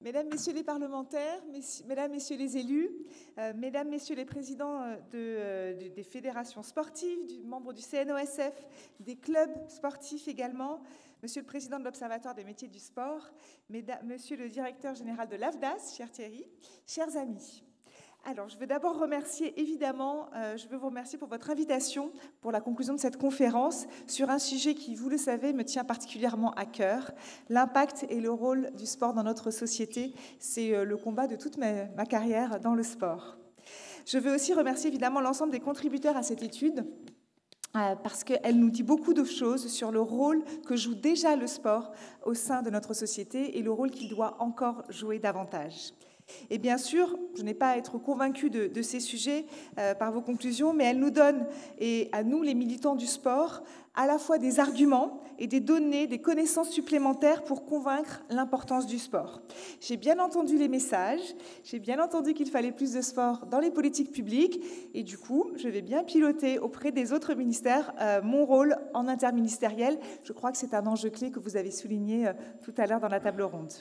Mesdames, Messieurs les parlementaires, Mesdames, Messieurs les élus, Mesdames, Messieurs les présidents des fédérations sportives, membres du CNOSF, des clubs sportifs également, Monsieur le Président de l'Observatoire des métiers du sport, Monsieur le Directeur général de l'AFDAS, cher Thierry, chers amis. Alors, je veux d'abord remercier, évidemment, je veux vous remercier pour votre invitation pour la conclusion de cette conférence sur un sujet qui, vous le savez, me tient particulièrement à cœur, l'impact et le rôle du sport dans notre société. C'est le combat de toute ma carrière dans le sport. Je veux aussi remercier, évidemment, l'ensemble des contributeurs à cette étude, parce qu'elle nous dit beaucoup de choses sur le rôle que joue déjà le sport au sein de notre société et le rôle qu'il doit encore jouer davantage. Et bien sûr, je n'ai pas à être convaincue de ces sujets par vos conclusions, mais elles nous donnent, et à nous les militants du sport, à la fois des arguments et des données, des connaissances supplémentaires pour convaincre l'importance du sport. J'ai bien entendu les messages, j'ai bien entendu qu'il fallait plus de sport dans les politiques publiques, et du coup, je vais bien piloter auprès des autres ministères mon rôle en interministériel. Je crois que c'est un enjeu clé que vous avez souligné tout à l'heure dans la table ronde.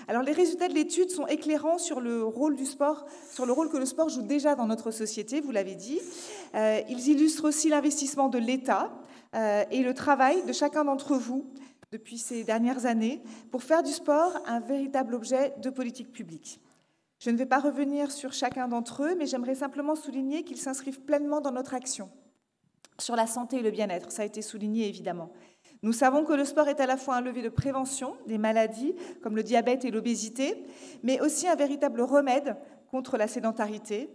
Alors, les résultats de l'étude sont éclairants sur le rôle du sport, sur le rôle que le sport joue déjà dans notre société, vous l'avez dit. Ils illustrent aussi l'investissement de l'État et le travail de chacun d'entre vous depuis ces dernières années pour faire du sport un véritable objet de politique publique. Je ne vais pas revenir sur chacun d'entre eux, mais j'aimerais simplement souligner qu'ils s'inscrivent pleinement dans notre action. Sur la santé et le bien-être, ça a été souligné évidemment. Nous savons que le sport est à la fois un levier de prévention des maladies comme le diabète et l'obésité, mais aussi un véritable remède contre la sédentarité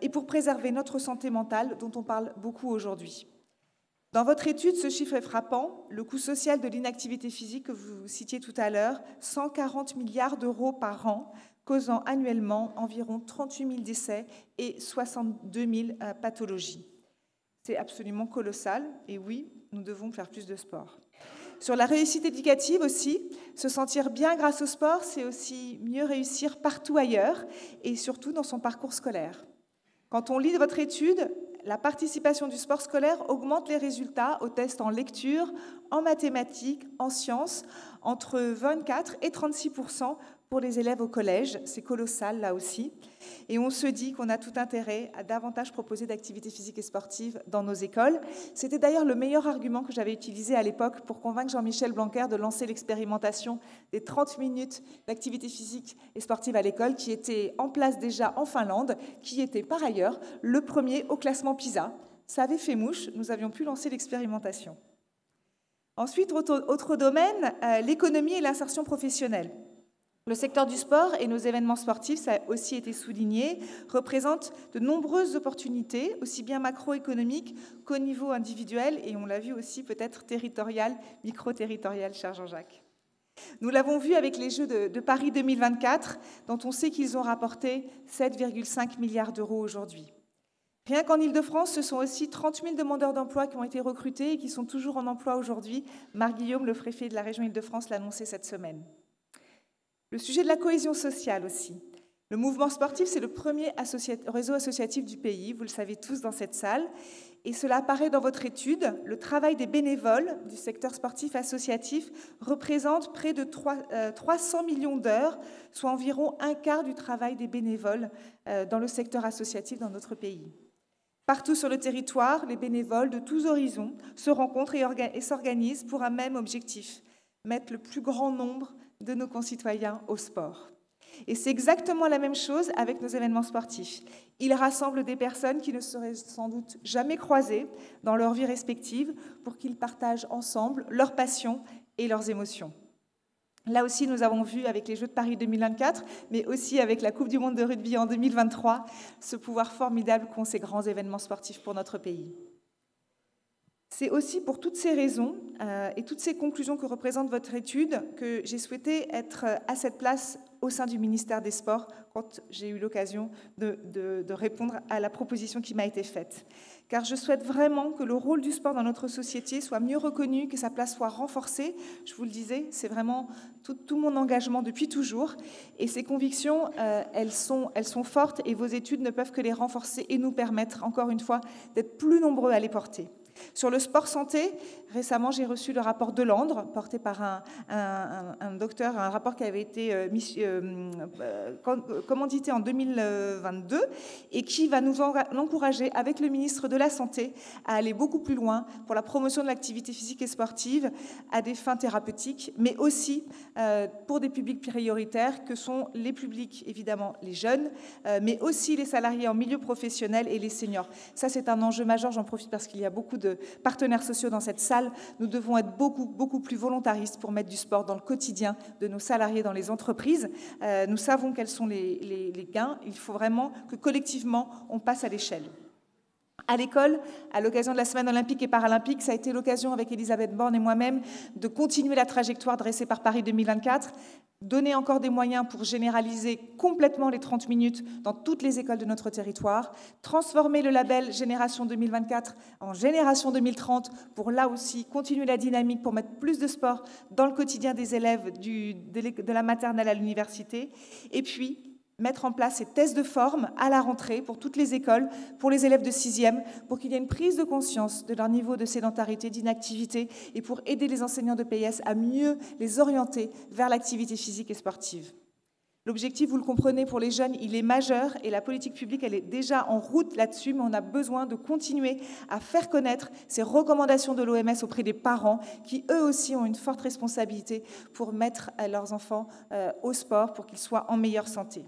et pour préserver notre santé mentale dont on parle beaucoup aujourd'hui. Dans votre étude, ce chiffre est frappant. Le coût social de l'inactivité physique que vous citiez tout à l'heure, 140 milliards d'euros par an, causant annuellement environ 38 000 décès et 62 000 pathologies. C'est absolument colossal et oui, nous devons faire plus de sport. Sur la réussite éducative aussi, se sentir bien grâce au sport, c'est aussi mieux réussir partout ailleurs et surtout dans son parcours scolaire. Quand on lit votre étude, la participation du sport scolaire augmente les résultats aux tests en lecture, en mathématiques, en sciences, entre 24 et 36% pour les élèves au collège. C'est colossal là aussi. Et on se dit qu'on a tout intérêt à davantage proposer d'activités physiques et sportives dans nos écoles. C'était d'ailleurs le meilleur argument que j'avais utilisé à l'époque pour convaincre Jean-Michel Blanquer de lancer l'expérimentation des 30 minutes d'activité physique et sportive à l'école qui était en place déjà en Finlande, qui était par ailleurs le premier au classement PISA. Ça avait fait mouche, nous avions pu lancer l'expérimentation. Ensuite, autre domaine, l'économie et l'insertion professionnelle. Le secteur du sport et nos événements sportifs, ça a aussi été souligné, représentent de nombreuses opportunités, aussi bien macroéconomiques qu'au niveau individuel, et on l'a vu aussi peut-être territorial, micro-territorial, cher Jean-Jacques. Nous l'avons vu avec les Jeux de Paris 2024, dont on sait qu'ils ont rapporté 7,5 milliards d'euros aujourd'hui. Rien qu'en Île-de-France, ce sont aussi 30 000 demandeurs d'emploi qui ont été recrutés et qui sont toujours en emploi aujourd'hui. Marc Guillaume, le préfet de la région Île-de-France, l'a annoncé cette semaine. Le sujet de la cohésion sociale aussi. Le mouvement sportif, c'est le premier réseau associatif du pays, vous le savez tous dans cette salle, et cela apparaît dans votre étude. Le travail des bénévoles du secteur sportif associatif représente près de 300 millions d'heures, soit environ un quart du travail des bénévoles dans le secteur associatif dans notre pays. Partout sur le territoire, les bénévoles de tous horizons se rencontrent et s'organisent pour un même objectif, mettre le plus grand nombre de nos concitoyens au sport. Et c'est exactement la même chose avec nos événements sportifs. Ils rassemblent des personnes qui ne seraient sans doute jamais croisées dans leur vie respective pour qu'ils partagent ensemble leurs passions et leurs émotions. Là aussi, nous avons vu avec les Jeux de Paris 2024, mais aussi avec la Coupe du monde de rugby en 2023, ce pouvoir formidable qu'ont ces grands événements sportifs pour notre pays. C'est aussi pour toutes ces raisons et toutes ces conclusions que représente votre étude que j'ai souhaité être à cette place au sein du ministère des Sports quand j'ai eu l'occasion de répondre à la proposition qui m'a été faite. Car je souhaite vraiment que le rôle du sport dans notre société soit mieux reconnu, que sa place soit renforcée. Je vous le disais, c'est vraiment tout mon engagement depuis toujours. Et ces convictions, elles sont fortes et vos études ne peuvent que les renforcer et nous permettre, encore une fois, d'être plus nombreux à les porter. Sur le sport santé, récemment, j'ai reçu le rapport Delandre, porté par un docteur, un rapport qui avait été commandité en 2022 et qui va nous encourager, avec le ministre de la Santé, à aller beaucoup plus loin pour la promotion de l'activité physique et sportive à des fins thérapeutiques, mais aussi pour des publics prioritaires que sont les publics, évidemment, les jeunes, mais aussi les salariés en milieu professionnel et les seniors. Ça, c'est un enjeu majeur, j'en profite parce qu'il y a beaucoup de partenaires sociaux dans cette salle. Nous devons être beaucoup plus volontaristes pour mettre du sport dans le quotidien de nos salariés dans les entreprises. Nous savons quels sont les gains. Il faut vraiment que collectivement, on passe à l'échelle. À l'école, à l'occasion de la Semaine olympique et paralympique, ça a été l'occasion avec Elisabeth Borne et moi-même de continuer la trajectoire dressée par Paris 2024, donner encore des moyens pour généraliser complètement les 30 minutes dans toutes les écoles de notre territoire, transformer le label Génération 2024 en Génération 2030 pour là aussi continuer la dynamique, pour mettre plus de sport dans le quotidien des élèves de la maternelle à l'université, et puis mettre en place ces tests de forme à la rentrée pour toutes les écoles, pour les élèves de 6e, pour qu'il y ait une prise de conscience de leur niveau de sédentarité, d'inactivité, et pour aider les enseignants de PS à mieux les orienter vers l'activité physique et sportive. L'objectif, vous le comprenez, pour les jeunes, il est majeur et la politique publique, elle est déjà en route là-dessus, mais on a besoin de continuer à faire connaître ces recommandations de l'OMS auprès des parents qui, eux aussi, ont une forte responsabilité pour mettre leurs enfants au sport, pour qu'ils soient en meilleure santé.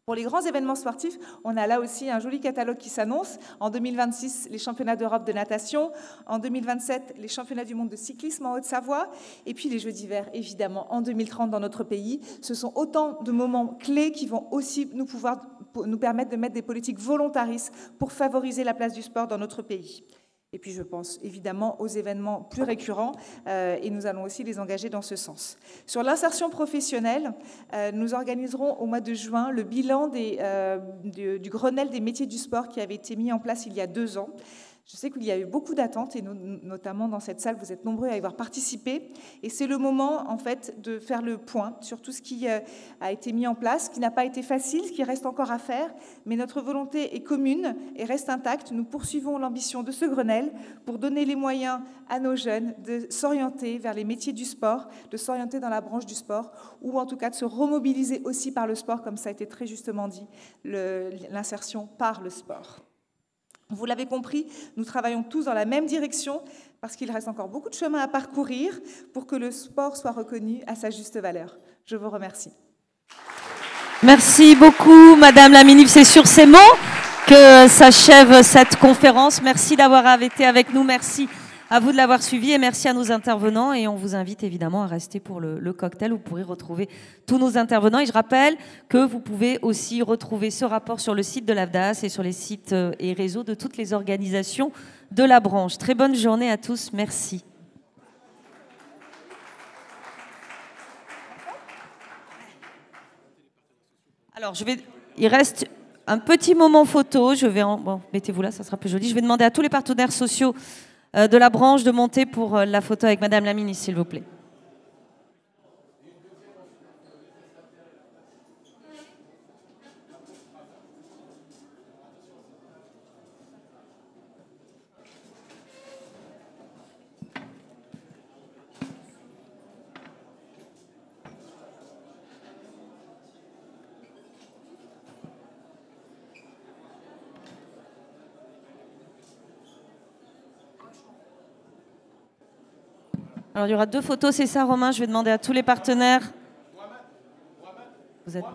Pour les grands événements sportifs, on a là aussi un joli catalogue qui s'annonce. En 2026, les championnats d'Europe de natation. En 2027, les championnats du monde de cyclisme en Haute-Savoie. Et puis les Jeux d'hiver, évidemment, en 2030 dans notre pays. Ce sont autant de moments clés qui vont aussi nous permettre de mettre des politiques volontaristes pour favoriser la place du sport dans notre pays. Et puis je pense évidemment aux événements plus récurrents et nous allons aussi les engager dans ce sens. Sur l'insertion professionnelle, nous organiserons au mois de juin le bilan du Grenelle des métiers du sport qui avait été mis en place il y a 2 ans. Je sais qu'il y a eu beaucoup d'attentes et notamment dans cette salle, vous êtes nombreux à y avoir participé. Et c'est le moment, en fait, de faire le point sur tout ce qui a été mis en place, ce qui n'a pas été facile, ce qui reste encore à faire. Mais notre volonté est commune et reste intacte. Nous poursuivons l'ambition de ce Grenelle pour donner les moyens à nos jeunes de s'orienter vers les métiers du sport, de s'orienter dans la branche du sport, ou en tout cas de se remobiliser aussi par le sport, comme ça a été très justement dit, l'insertion par le sport. Vous l'avez compris, nous travaillons tous dans la même direction parce qu'il reste encore beaucoup de chemin à parcourir pour que le sport soit reconnu à sa juste valeur. Je vous remercie. Merci beaucoup, Madame la Ministre. C'est sur ces mots que s'achève cette conférence. Merci d'avoir été avec nous. Merci à vous de l'avoir suivi et merci à nos intervenants. Et on vous invite évidemment à rester pour le cocktail. Vous pourrez retrouver tous nos intervenants. Et je rappelle que vous pouvez aussi retrouver ce rapport sur le site de l'AFDAS et sur les sites et réseaux de toutes les organisations de la branche. Très bonne journée à tous. Merci. Alors, il reste un petit moment photo. Bon, mettez-vous là, ça sera plus joli. Je vais demander à tous les partenaires sociaux de la branche de monter pour la photo avec Madame la Ministre, s'il vous plaît. Alors, il y aura 2 photos, c'est ça, Romain? Je vais demander à tous les partenaires. Vous êtes...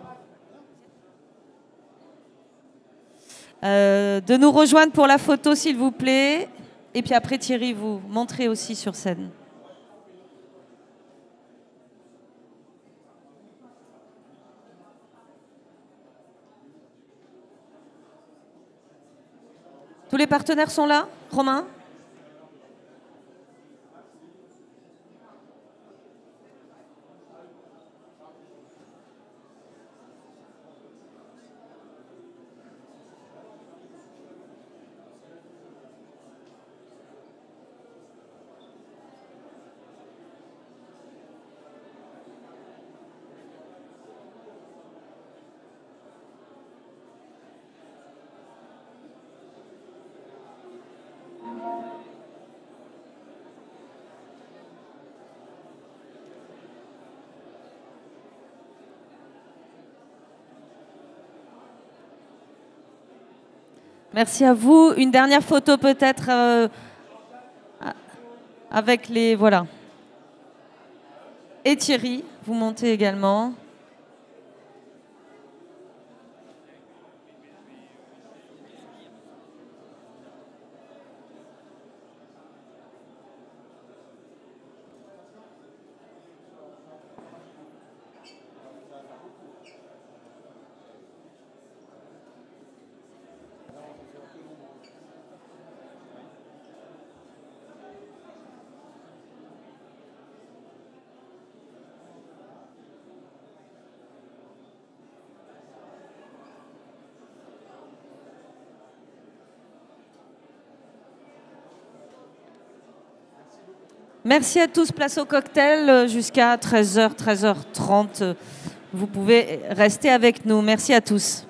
de nous rejoindre pour la photo, s'il vous plaît. Et puis après, Thierry, vous montrez aussi sur scène. Tous les partenaires sont là, Romain? Merci à vous. Une dernière photo peut-être avec les... Voilà. Et Thierry, vous montez également. Merci à tous. Place au cocktail jusqu'à 13h, 13h30. Vous pouvez rester avec nous. Merci à tous.